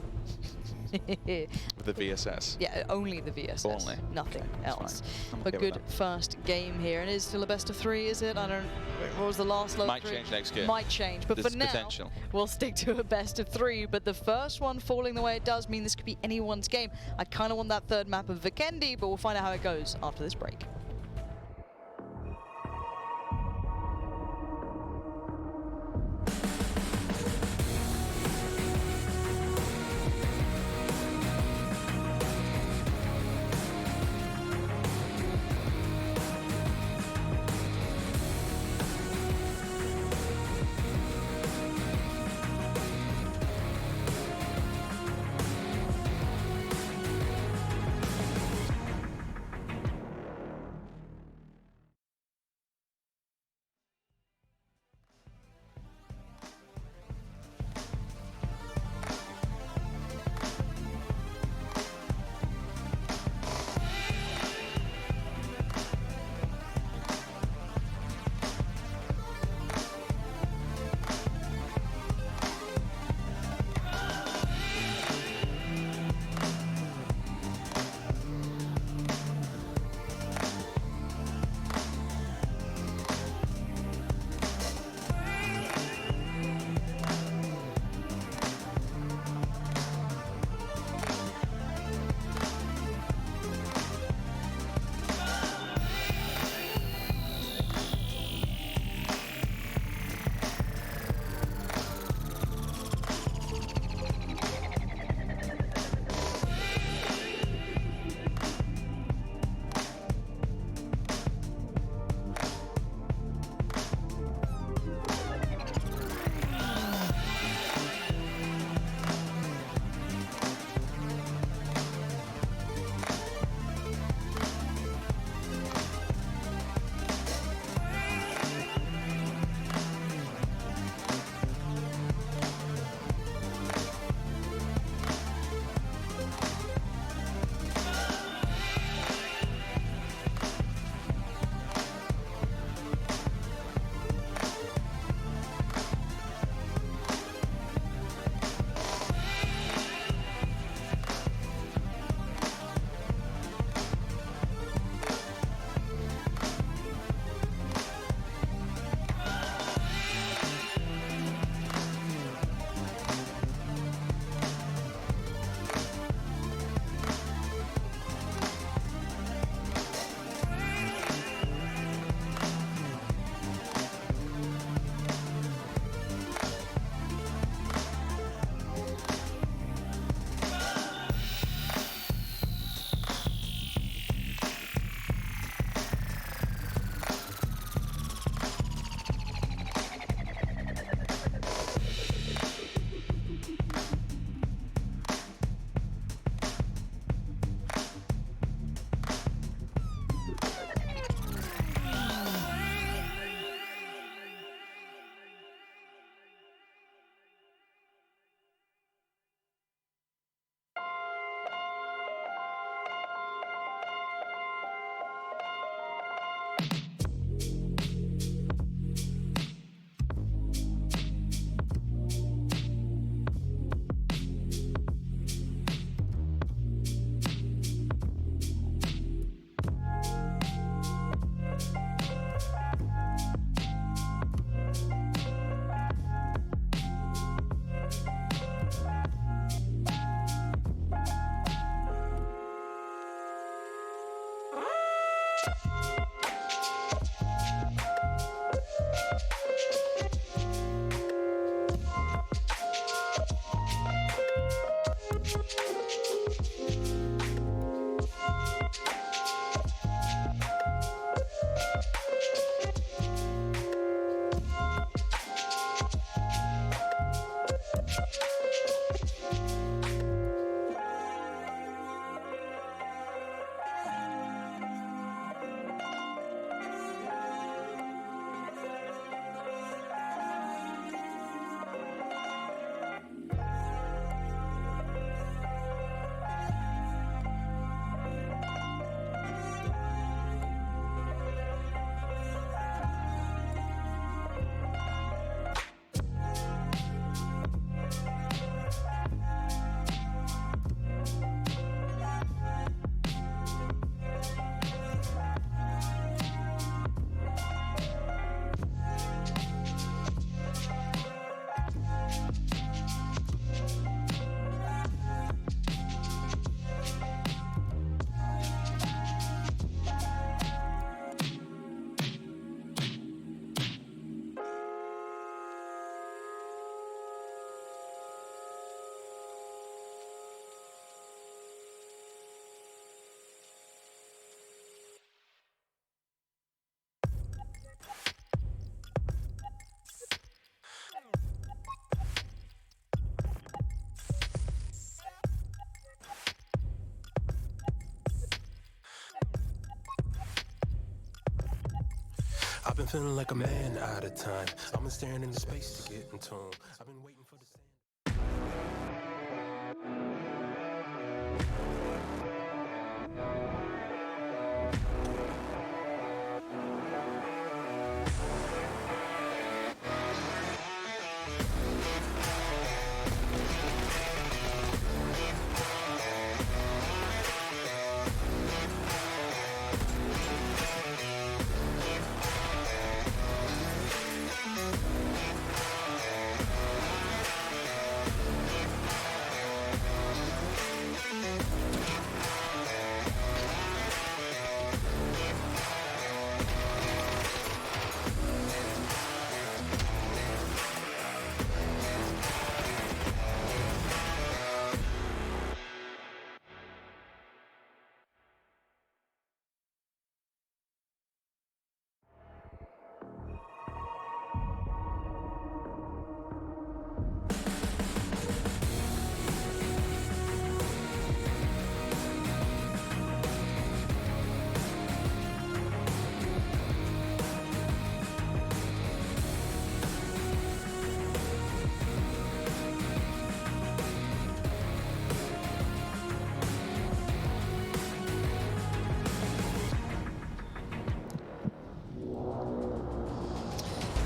The VSS. Yeah, only the VSS. Only. Nothing else. Okay A good first game here. And it is still a best of 3, is it? I don't. What was the last low? Might change next game. Might change, but There's for now, potential. We'll stick to a best of 3. But the first one falling the way it does mean this could be anyone's game. I kind of want that third map of Vikendi, but we'll find out how it goes after this break. I've been feeling like a man out of time. I've been staring into space to get in tune. I've been waiting for the sand.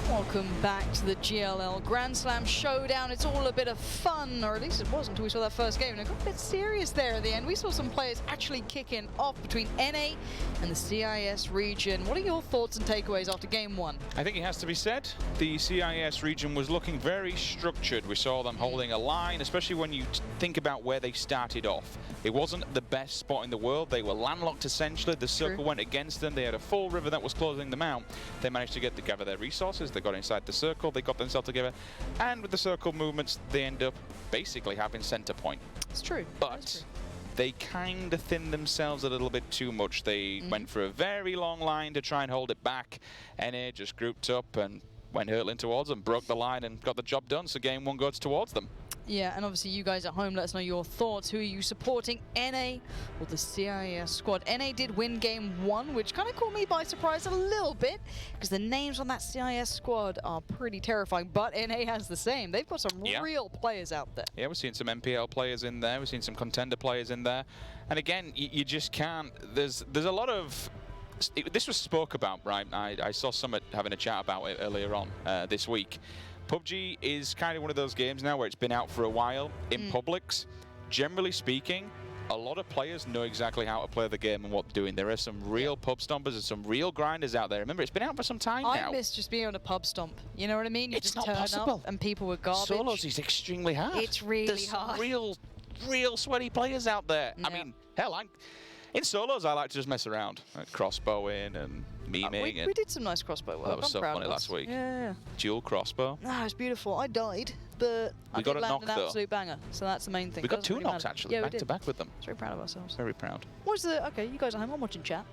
Welcome back to the GLL Grand Slam Showdown. It's all a bit of fun, or at least it was until we saw that first game, and it got a bit serious there at the end. We saw some players actually kicking off between NA and the CIS region. What are your thoughts and takeaways after game one? I think it has to be said, the CIS region was looking very structured. We saw them holding a line, especially when you think about where they started off. It wasn't the best spot in the world. They were landlocked essentially. The circle went against them. They had a full river that was closing them out. They managed to gather their resources. They got inside the circle. They got themselves together. And with the circle movements, they end up basically having center point. It's true. But they kind of thinned themselves a little bit too much. They went for a very long line to try and hold it back. NA just grouped up and went hurtling towards them, broke the line and got the job done. So game one goes towards them. Yeah, and obviously you guys at home, let us know your thoughts. Who are you supporting, NA or the CIS squad? NA did win game one, which kind of caught me by surprise a little bit, because the names on that CIS squad are pretty terrifying, but NA has the same. They've got some real players out there. Yeah, we're seeing some MPL players in there. We're seeing some contender players in there. And again, you just can't, there's a lot of, this was spoke about, right? I saw Summit having a chat about it earlier on this week. PUBG is kind of one of those games now where it's been out for a while in Publix. Generally speaking, a lot of players know exactly how to play the game and what they're doing. There are some real pub stompers and some real grinders out there. Remember, it's been out for some time now. I miss just being on a pub stomp. You know what I mean? You It's just not turn possible. up and people were garbage. Solos is extremely hard. It's really hard. There's real sweaty players out there. I mean, hell, in solos, I like to just mess around, like crossbowing and memeing. We did some nice crossbow work. That was so funny last week. Yeah. Dual crossbow. No, it was beautiful. I died, but I did land an absolute banger. So that's the main thing. We got two knocks actually, back to back with them. Very proud of ourselves. Very proud. Okay, you guys at home, I'm watching chat.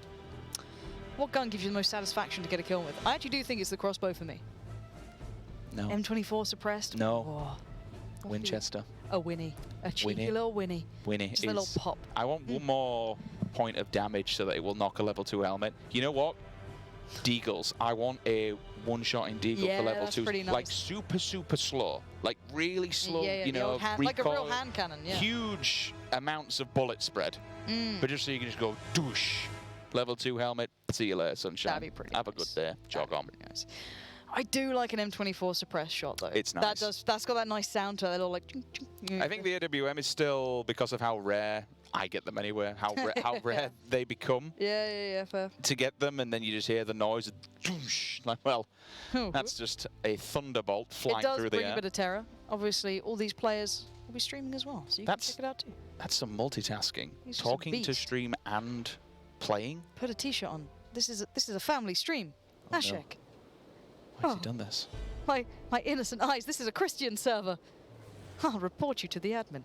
What gun gives you the most satisfaction to get a kill with? I actually do think it's the crossbow for me. No. M24 suppressed. No. Oh. Winchester. A Winnie. A cheeky little Winnie. Winnie. Just a little pop. I want one more point of damage so that it will knock a level 2 helmet. You know what? Deagles. I want a one-shot in Deagle for level 2. Pretty nice. Like super slow. Like really slow, you know, like a real hand cannon, Huge amounts of bullet spread. But just so you can just go doosh. Level 2 helmet. See you later, sunshine. That'd be pretty Have a good day. Jog on. Nice. I do like an M24 suppressed shot though. It's nice. That's got that nice sound to it. Little like. I think the AWM is still, because of how rare I get them anywhere, how rare they become. Yeah, fair. To get them, and then you just hear the noise. Doosh, like, well, that's just a thunderbolt flying through the air. It does bring a bit of terror. Obviously, all these players will be streaming as well, so you can check it out too. That's some multitasking. Talking to stream and playing. Put a t-shirt on. This is a family stream. Oh, Ashek. No. Why has he done this? My innocent eyes. This is a Christian server. I'll report you to the admin.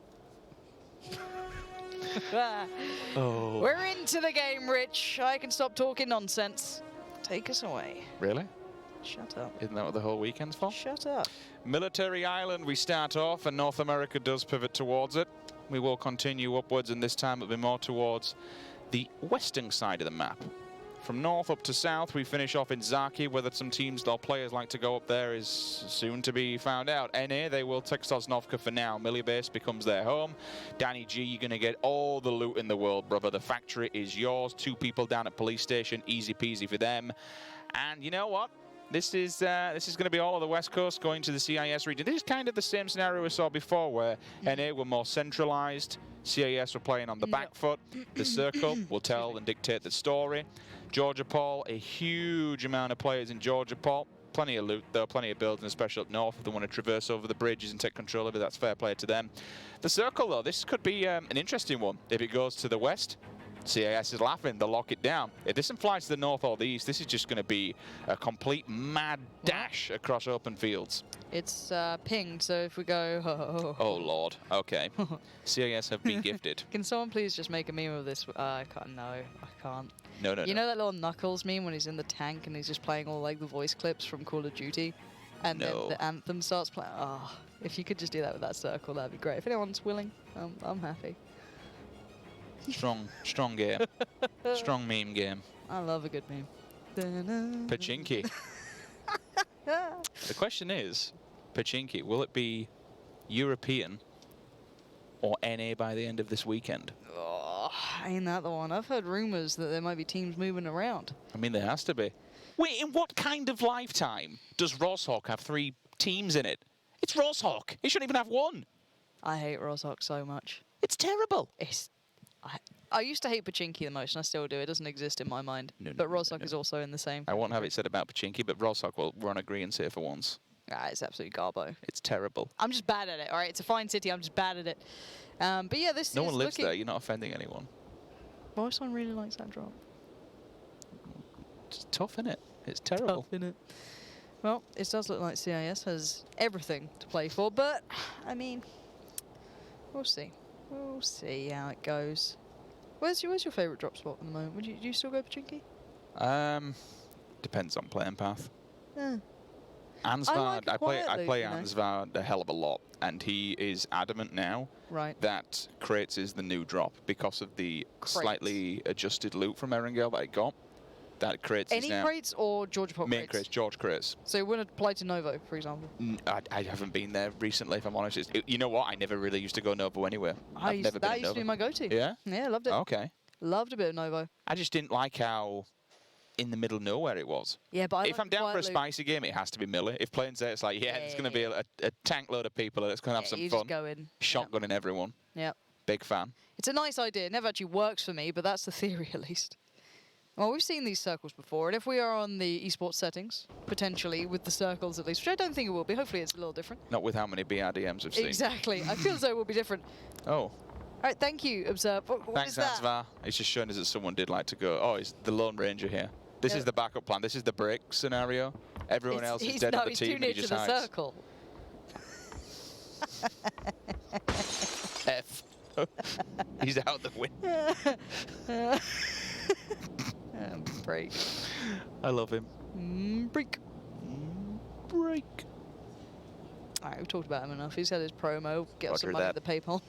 We're into the game, Rich. I can stop talking nonsense. Take us away. Really? Shut up. Isn't that what the whole weekend's for? Shut up. Military Island, we start off, and North America does pivot towards it. We will continue upwards, and this time it'll be more towards the western side of the map. from north up to south, we finish off in Zaki. Whether some teams or players like to go up there is soon to be found out. NA, they will take Sosnovka for now. Millie Base becomes their home. Danny G, you're going to get all the loot in the world, brother. The factory is yours. 2 people down at police station. Easy peasy for them. And you know what? This is going to be all of the West Coast going to the CIS region. This is kind of the same scenario we saw before, where NA were more centralized. CIS were playing on the back foot. The circle will tell and dictate the story. Georgia Paul, a huge amount of players in Georgia Paul. Plenty of loot, though, plenty of buildings, especially up north. If they want to traverse over the bridges and take control of it, that's fair play to them. The circle, though, this could be an interesting one. If it goes to the west, CIS is laughing, they'll lock it down. If this flies to the north or the east, this is just going to be a complete mad dash across open fields. It's pinged, so if we go... Oh, Lord. Okay. CIS have been gifted. Can someone please just make a meme of this? I can't. No, I can't. No. You know that little Knuckles meme when he's in the tank and he's just playing all like the voice clips from Call of Duty? And then the anthem starts playing. Oh, if you could just do that with that circle, that'd be great. If anyone's willing, I'm happy. Strong game. Strong meme game. I love a good meme. Pachinki. The question is, Pachinki, will it be European or NA by the end of this weekend? Oh, ain't that the one? I've heard rumors that there might be teams moving around. I mean, there has to be. Wait, in what kind of lifetime does Roshawk have 3 teams in it? It's Roshawk. It shouldn't even have 1. I hate Roshawk so much. It's terrible. I used to hate Pachinki the most, and I still do. It doesn't exist in my mind. But Roshawk is also in the same. I won't have it said about Pachinki, but Roshawk will run agreeance here for once. Ah, it's absolutely garbo. It's terrible. I'm just bad at it, all right? It's a fine city. I'm just bad at it. But yeah, this No one lives there. You're not offending anyone. Well, someone really likes that drop. It's tough, innit? It's terrible. Tough, innit? Well, it does look like CIS has everything to play for, but, I mean, we'll see. We'll see how it goes. Where's your favourite drop spot at the moment? Do you still go Pachinki? Depends on playing path. Yeah. Ansvard, I play Ansvard a hell of a lot, and he is adamant now that crates is the new drop because of the slightly adjusted loot from Erangel that I got. That crates is now... Any crates or Georgia Pop main crates? George crates. So it wouldn't apply to Novo, for example? I haven't been there recently, if I'm honest. You know what? I never really used to go Novo anywhere. I've never been That used to be my go-to. Yeah? Yeah, loved it. Okay. Loved a bit of Novo. I just didn't like how in the middle of nowhere it was. Yeah, but if I'm down for a spicy game, it has to be Millie. If playing there, it's like, there's going to be a tank load of people and it's going to have some fun. Just go in. Shotgunning everyone. Yep. Big fan. It's a nice idea. It never actually works for me, but that's the theory at least. Well, we've seen these circles before, and if we are on the esports settings, potentially with the circles at least, which I don't think it will be. Hopefully it's a little different. Not with how many BRDMs we've seen. Exactly. I feel as though it will be different. Oh. All right, thank you, Observe. Thanks, Ansvar. It's just showing us that someone did like to go, oh, it's the Lone Ranger here. This is the backup plan. This is the break scenario. Everyone else is dead on the team and he just hides. He's too near to the circle. F. He's out the window. Break. I love him. Break. Break. All right, we've talked about him enough. He's had his promo. Get us some money at the PayPal.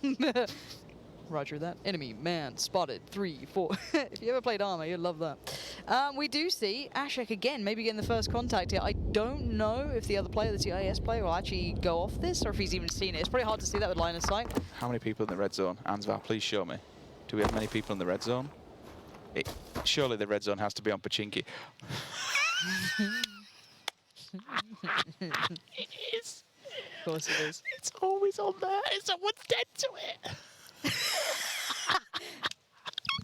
Roger that. Enemy man spotted. 3, 4. If you ever played Armor, you'd love that. We do see Ashek again, maybe getting the first contact here. I don't know if the other player, the CIS player, will actually go off this or if he's even seen it. It's pretty hard to see that with line of sight. How many people in the red zone? Ansvar, please show me. Do we have many people in the red zone? Surely the red zone has to be on Pachinki. It is. Of course it is. It's always on there. Someone's dead to it.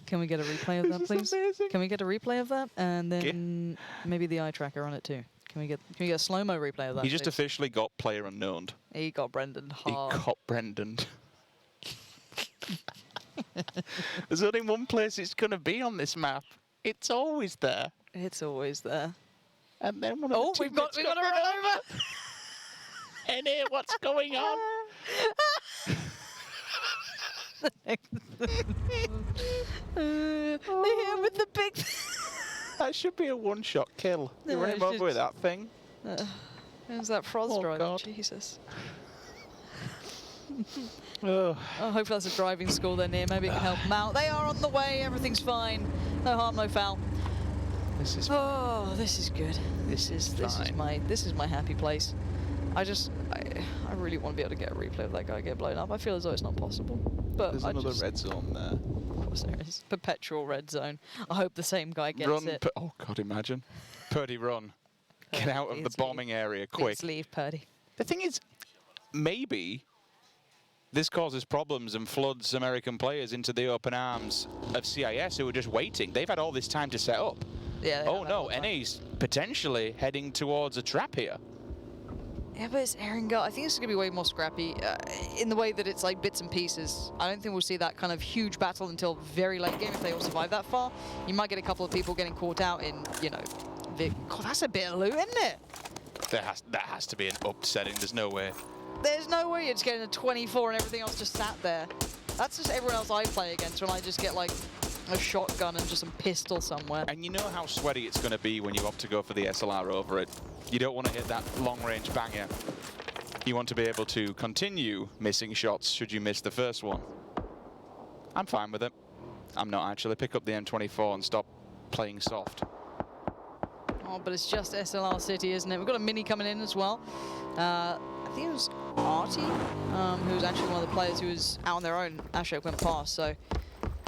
Can we get a replay of that, please? Amazing. Can we get a replay of that? And then maybe the eye tracker on it too. Can we get a slow-mo replay of that? He just officially got player unknown. He got Brendan hard. He got Brendan. There's only one place it's going to be on this map. It's always there. It's always there. And then we've got to run over. And here, what's going on? They hit him with the big... That should be a one-shot kill. You run him over with that thing. There's that Frost driver. God. Jesus. Oh, hopefully that's a driving school they're near. Maybe it can help them out. They are on the way. Everything's fine. No harm, no foul. This is. Oh, this is good. This is my happy place. I really want to be able to get a replay of that guy get blown up. I feel as though it's not possible. But there's another red zone there. Of course there is. Perpetual red zone. I hope the same guy gets it. Oh God, imagine. Purdy, run. Get out of the bombing area, quick. Please leave, Purdy. The thing is, maybe this causes problems and floods American players into the open arms of CIS, who are just waiting. They've had all this time to set up. Yeah. Oh no, NA's potentially heading towards a trap here. Yeah, but it's Erangel. I think this is going to be way more scrappy in the way that it's like bits and pieces. I don't think we'll see that kind of huge battle until very late game if they all survive that far. You might get a couple of people getting caught out in, you know, God, that's a bit of loot, isn't it? That has to be an upsetting. There's no way. There's no way you're just getting a 24 and everything else just sat there. That's just everyone else I play against when I just get like a shotgun and just some pistol somewhere. And you know how sweaty it's going to be when you opt to go for the SLR over it. You don't want to hit that long-range banger. You want to be able to continue missing shots should you miss the first one. I'm fine with it. I'm not actually. Pick up the M24 and stop playing soft. Oh, but it's just SLR City, isn't it? We've got a mini coming in as well. I think it was Artie, who was actually one of the players who was out on their own. Ashok went past, so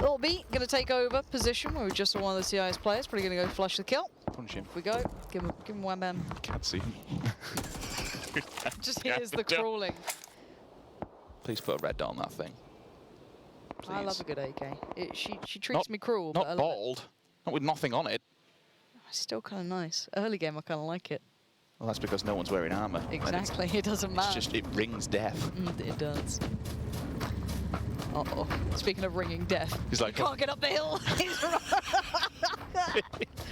Little B going to take over position. We just saw one of the CIS players, probably going to go flush the kill. Punch him. Off we go. Give him wham bam. Can't see him. Just hears the crawling. Please put a red dot on that thing. Please. I love a good AK. She treats me cruel. Not bald. Not with nothing on it. It's still kind of nice. Early game, I kind of like it. Well, that's because no one's wearing armor. Exactly. It doesn't matter. It's just, it rings death. It does. Uh-oh. Speaking of ringing death. He's like, can't get up the hill.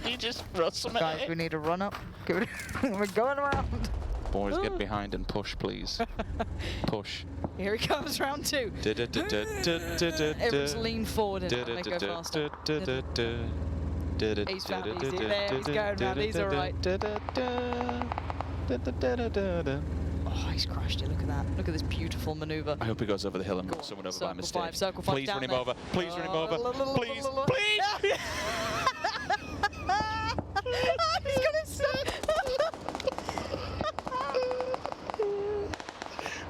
He just runs some. Guys, we need to run up. We're going around. Boys, get behind and push, please. Push. Here he comes, round two. Everyone's lean forward and make go faster. He's found easy there. He's going round. He's all right. Oh, he's crushed it. Look at that. Look at this beautiful maneuver. I hope he goes over the hill and knocks someone over by mistake. Circle 5 Please down run him there. over. Please run him over. Please. Please. He's gonna stop.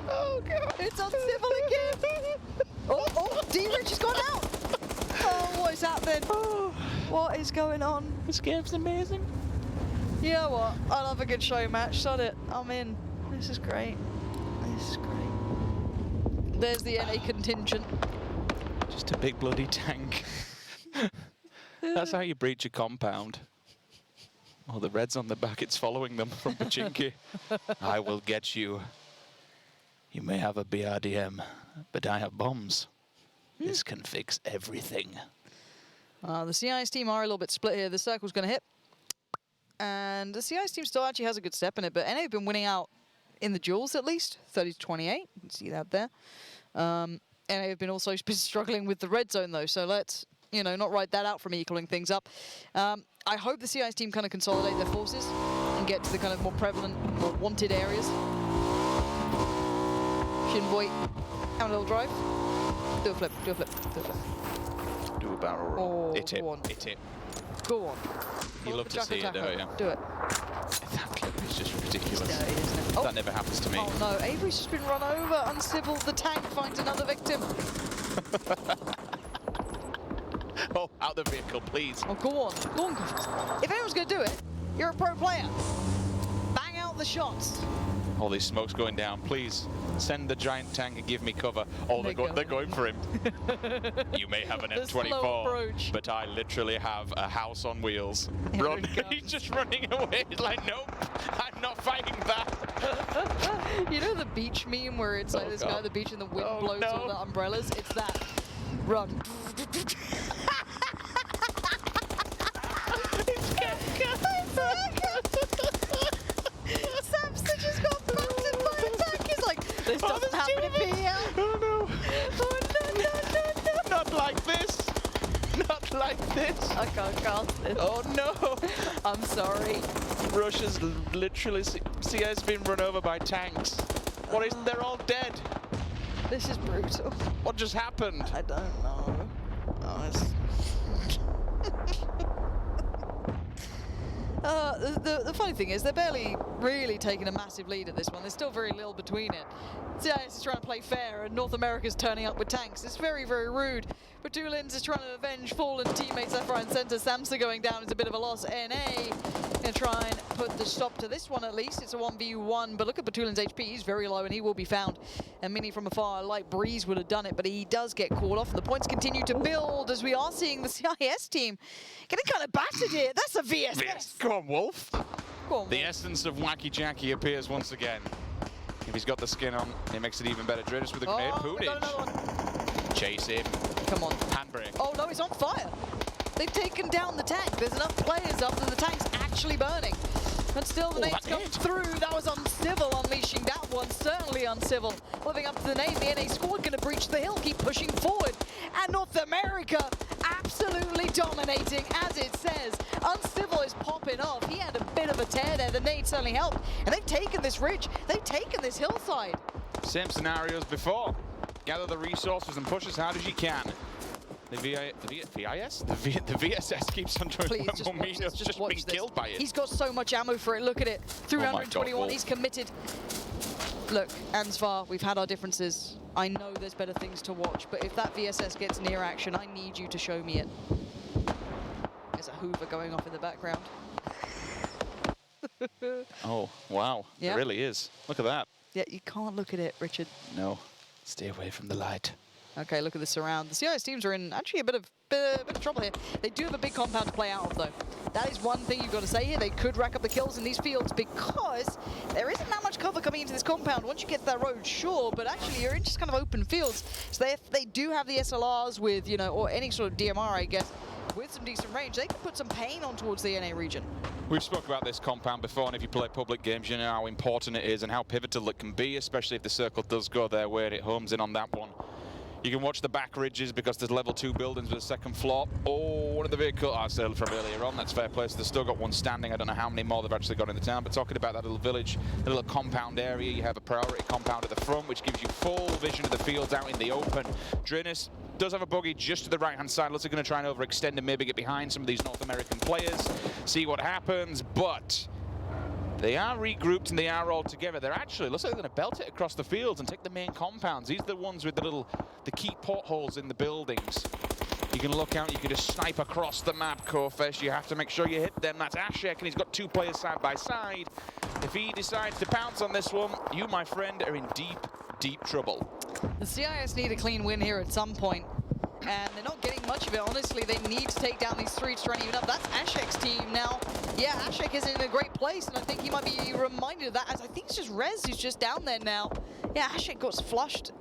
Oh god. It's uncivil again. Oh, D-Rich has gone out. Oh, what is happening? What is going on? This game's amazing. You know what? I love a good show match. Sod it. I'm in. This is great. This is great. There's the NA contingent. Just a big bloody tank. That's how you breach a compound. Oh, the red's on the back. It's following them from Pachinki. I will get you. You may have a BRDM, but I have bombs. This can fix everything. The CIS team are a little bit split here. The circle's going to hit. And the CIS team still actually has a good step in it, but NA have been winning out in the duels at least, 30-28. You can see that there. NA have been also struggling with the red zone though, so let's, you know, not write that out from equaling things up. I hope the CIS team kind of consolidate their forces and get to the kind of more prevalent, more wanted areas. Shinboy, have a little drive. Do a flip, do a flip, do a flip. Do a barrel roll. Oh, Hit it, go on. hit it. Go on. You love to see it, don't you? Do it. That clip is just ridiculous. It's dirty, isn't it? Oh. That never happens to me. Oh no, Avery's just been run over. Uncivil, the tank finds another victim. Oh, out the vehicle, please. Oh, go on. Go on, guys. If anyone's going to do it, you're a pro player. Bang out the shots. All these smokes going down. Please send the giant tank and give me cover. Oh, they're going for him. You may have an M24, but I literally have a house on wheels. Run. He's just running away. He's like, nope, I'm not fighting back. You know the beach meme where it's like this guy at the beach and the wind blows all the umbrellas? It's that. Run. Samson just got busted by a tank. He's like, this doesn't happen in PL. Oh no. Oh no. Not like this. Not like this. I can't cast this. Oh no. I'm sorry. Russia's literally, CIS been run over by tanks. What is, they're all dead. This is brutal. What just happened? I don't know. Oh, it's... But the funny thing is they're barely really taking a massive lead at this one. There's still very little between it. CIS is trying to play fair, and North America's turning up with tanks. It's very, very rude. Batulins is trying to avenge fallen teammates left, right, and center. Samsa going down is a bit of a loss. NA going to try and put the stop to this one at least. It's a 1v1, but look at Batulin's HP. He's very low, and he will be found. And Mini from afar, Light Breeze would have done it, but he does get called off. And the points continue to build as we are seeing the CIS team getting kind of battered here. That's a VSS. Go on, Wolf. Go on, Wolf. The essence of Wacky Jackie appears once again. If he's got the skin on, it makes it even better. Drinus with a grenade. Poonage. Chase him. Come on. Handbrake. Oh no, he's on fire. They've taken down the tank. There's enough players up that the tank's actually burning. But still the nades come through. That was uncivil, unleashing that one. Certainly uncivil. Living up to the name, the NA squad going to breach the hill, keep pushing forward. And North America absolutely dominating, as it says. Uncivil is popping off. He had a bit of a tear there. The nades certainly helped. And they've taken this ridge. They've taken this hillside. Same scenarios before. Gather the resources and push as hard as you can. The VSS keeps on doing what Momino's just been killed by it. He's got so much ammo for it. Look at it. 321. He's committed. Look, Ansvar, we've had our differences. I know there's better things to watch, but if that VSS gets near action, I need you to show me it. There's a Hoover going off in the background. Oh, wow. It really is. Look at that. Yeah, you can't look at it, Richard. No. Stay away from the light. Okay, look at the surround. The CIS teams are in actually a bit of trouble here. They do have a big compound to play out of, though. That is one thing you've got to say here. They could rack up the kills in these fields because there isn't that much cover coming into this compound. Once you get to that road, sure, but actually you're in just kind of open fields. So they do have the SLRs with, you know, or any sort of DMR, I guess, with some decent range. They can put some pain on towards the NA region. We've spoken about this compound before, and if you play public games, you know how important it is and how pivotal it can be, especially if the circle does go their way and it homes in on that one. You can watch the back ridges because there's level 2 buildings with a second floor. Oh, one of the vehicles, still from earlier on, that's fair play. So they've still got one standing. I don't know how many more they've actually got in the town, but talking about that little village, the little compound area, you have a priority compound at the front, which gives you full vision of the fields out in the open. Drinus does have a buggy just to the right-hand side. Looks like going to try and overextend and maybe get behind some of these North American players, see what happens, but they are regrouped and they are all together. They're actually, looks like they're going to belt it across the fields and take the main compounds. These are the ones with the key portholes in the buildings. You can look out, you can just snipe across the map, Kofesh. You have to make sure you hit them. That's Ashek, and he's got 2 players side by side. If he decides to pounce on this one, you, my friend, are in deep, deep trouble. The CIS need a clean win here at some point. And they're not getting much of it, honestly. They need to take down these 3 to try and even up. That's Ashek's team now. Yeah, Ashek is in a great place, and I think he might be reminded of that, as I think it's just Rez who's just down there now. Yeah, Ashek got flushed.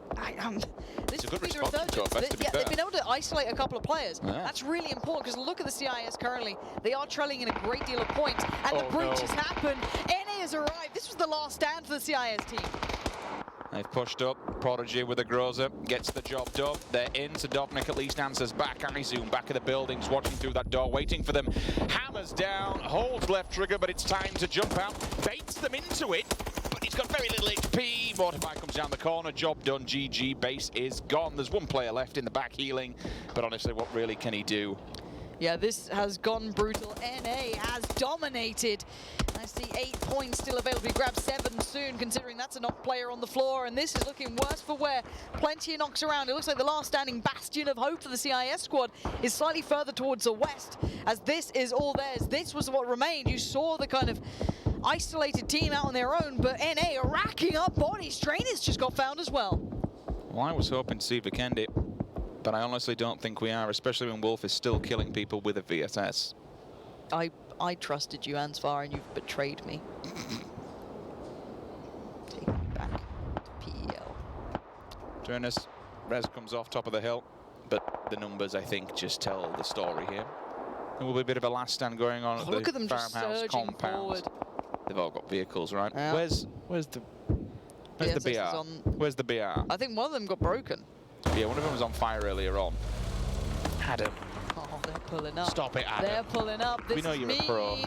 This it's a good is response, they've been able to isolate a couple of players. Yeah. That's really important, because look at the CIS currently. They are trailing in a great deal of points, and the breach has happened. NA has arrived. This was the last stand for the CIS team. They've pushed up. Prodigy with a Groza gets the job done. They're in, so Dovnik at least answers back. I zoom back at the buildings, watching through that door, waiting for them. Hammers down, holds left trigger, but it's time to jump out. Baits them into it, but he's got very little HP. Motorbike comes down the corner, job done, GG, base is gone. There's 1 player left in the back healing, but honestly, what really can he do? Yeah, this has gone brutal. NA has dominated. I see 8 points still available. We grab 7 soon, considering that's a knock player on the floor, and this is looking worse for wear. Plenty of knocks around. It looks like the last standing bastion of hope for the CIS squad is slightly further towards the west, as this is all theirs. This was what remained. You saw the kind of isolated team out on their own, but NA are racking up bodies. Trainers just got found as well. Well, I was hoping to see Vikendi, but I honestly don't think we are, especially when Wolf is still killing people with a VSS. I trusted you, Ansvar, and you've betrayed me. Take me back to PEL. Drinus, Rez comes off top of the hill, but the numbers, I think, just tell the story here. There will be a bit of a last stand going on at the look at them farmhouse just compound. Forward. They've all got vehicles, right? Yeah. Where's the BR? Where's the BR? I think one of them got broken. Yeah, one of them was on fire earlier on. Adam. Oh, they're pulling up. Stop it, Adam. They're pulling up. This we know is you're mean. a pro.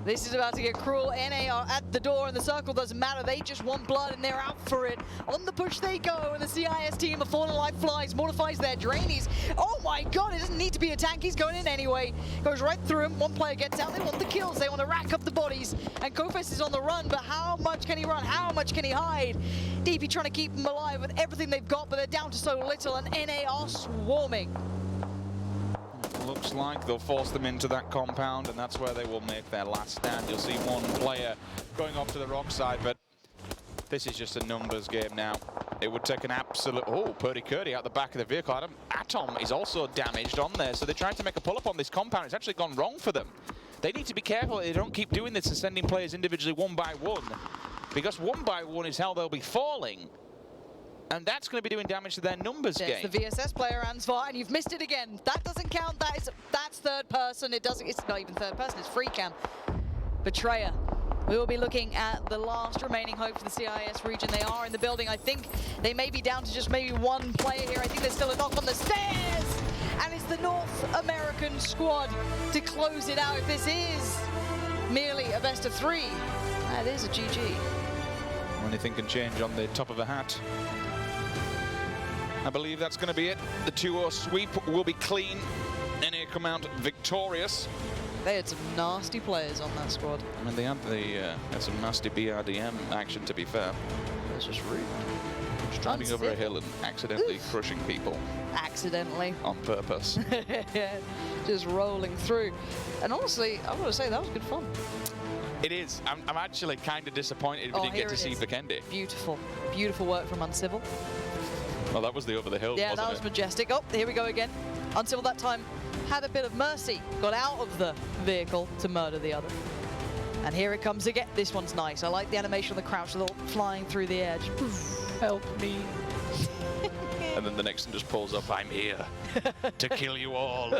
This is about to get cruel. NA are at the door, and the circle doesn't matter. They just want blood, and they're out for it. On the push they go, and the CIS team of Fallen Life Flies mortifies their Drainies. Oh my god, it doesn't need to be a tank. He's going in anyway. Goes right through him. One player gets out. They want the kills. They want to rack up the bodies. And Kofes is on the run, but how much can he run? How much can he hide? DP trying to keep them alive with everything they've got, but they're down to so little, and NA are swarming. Looks like they'll force them into that compound, and that's where they will make their last stand. You'll see one player going off to the rock side, but this is just a numbers game now. It would take an absolute... Oh, Purdy Curdy out the back of the vehicle. Atom is also damaged on there, so they're trying to make a pull-up on this compound. It's actually gone wrong for them. They need to be careful they don't keep doing this and sending players individually one by one, because one by one is how they'll be falling. And that's going to be doing damage to their numbers game. It's the VSS player, Ansvar, and you've missed it again. That doesn't count. That's third person. It's not even third person. It's free cam. Betrayer. We will be looking at the last remaining hope for the CIS region. They are in the building. I think they may be down to just maybe one player here. I think there's still a knock on the stairs. And it's the North American squad to close it out. If this is merely a best of 3, that is a GG. Anything can change on the top of a hat. I believe that's going to be it. The 2-0 sweep will be clean. NA come out victorious. They had some nasty players on that squad. I mean, they had some nasty BRDM action, to be fair. That's just rude. Just driving over a hill and accidentally crushing people. Accidentally. On purpose. Yeah, just rolling through. And honestly, I've got to say, that was good fun. It is. I'm actually kind of disappointed we didn't get to see Vikendi. Beautiful. Beautiful work from Uncivil. Well, that was the over the hill, yeah, wasn't that was it? majestic. Oh, here we go again. Uncivil that time had a bit of mercy. Got out of the vehicle to murder the other. And here it comes again. This one's nice. I like the animation of the crouch, little flying through the air. Just, help me. And then the next one just pulls up, I'm here to kill you all.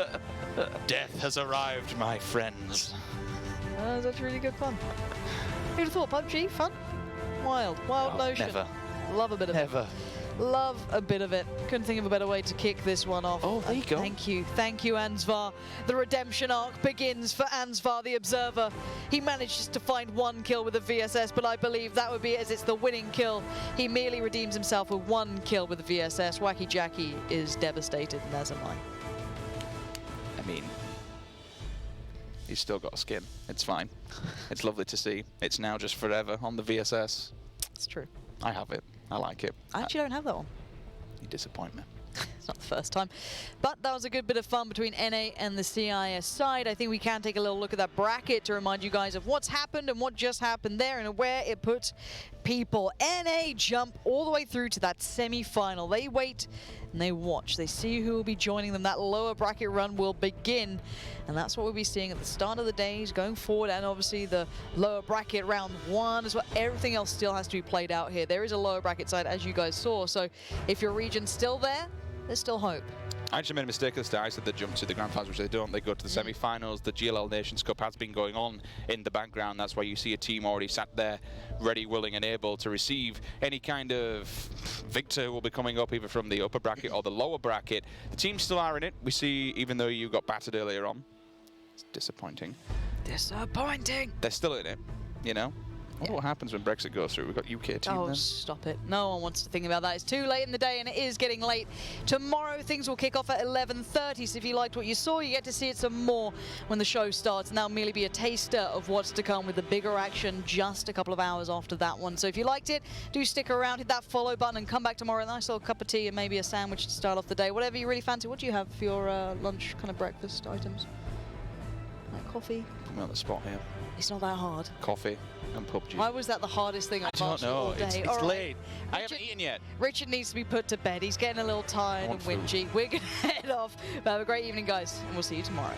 Death has arrived, my friends. That's really good fun. Who'd have thought PUBG? Fun? Wild notion. Never. Love a bit of it. Love a bit of it. Couldn't think of a better way to kick this one off. Oh, there you go. Thank you, Ansvar. The redemption arc begins for Ansvar, the Observer. He manages to find one kill with a VSS, but I believe that would be it, as it's the winning kill. He merely redeems himself with one kill with a VSS. Wacky Jackie is devastated, and as am I. I mean, he's still got skin. It's fine. It's lovely to see. It's now just forever on the VSS. It's true. I have it. I like it. I actually don't have that one. You disappoint me. It's not the first time. But that was a good bit of fun between NA and the CIS side. I think we can take a little look at that bracket to remind you guys of what's happened and what just happened there and where it puts people. NA jump all the way through to that semi-final. They wait and they watch. They see who will be joining them. That lower bracket run will begin. And that's what we'll be seeing at the start of the days going forward. And obviously the lower bracket round 1 as well. Everything else still has to be played out here. There is a lower bracket side, as you guys saw. So if your region's still there, there's still hope. I actually made a mistake at the start. I said they jump to the grand finals, which they don't. They go to the semi-finals. The GLL Nations Cup has been going on in the background. That's why you see a team already sat there, ready, willing, and able to receive any kind of victor will be coming up either from the upper bracket or the lower bracket. The teams still are in it. We see, even though you got battered earlier on, it's disappointing. Disappointing. They're still in it, you know? I wonder what happens when Brexit goes through. We've got UK team Oh, then. stop it. No one wants to think about that. It's too late in the day, and it is getting late. Tomorrow, things will kick off at 11:30, so if you liked what you saw, you get to see it some more when the show starts, and that'll merely be a taster of what's to come with the bigger action just a couple of hours after that one. So if you liked it, do stick around, hit that follow button, and come back tomorrow. A nice little cup of tea and maybe a sandwich to start off the day. Whatever you really fancy. What do you have for your lunch, kind of breakfast items? Like coffee? Put me on the spot here. It's not that hard. Coffee and PUBG. Why was that the hardest thing I've asked you all day? It's All right. late. I haven't eaten yet. Richard needs to be put to bed. He's getting a little tired and whingy. We're going to head off. But have a great evening, guys, and we'll see you tomorrow.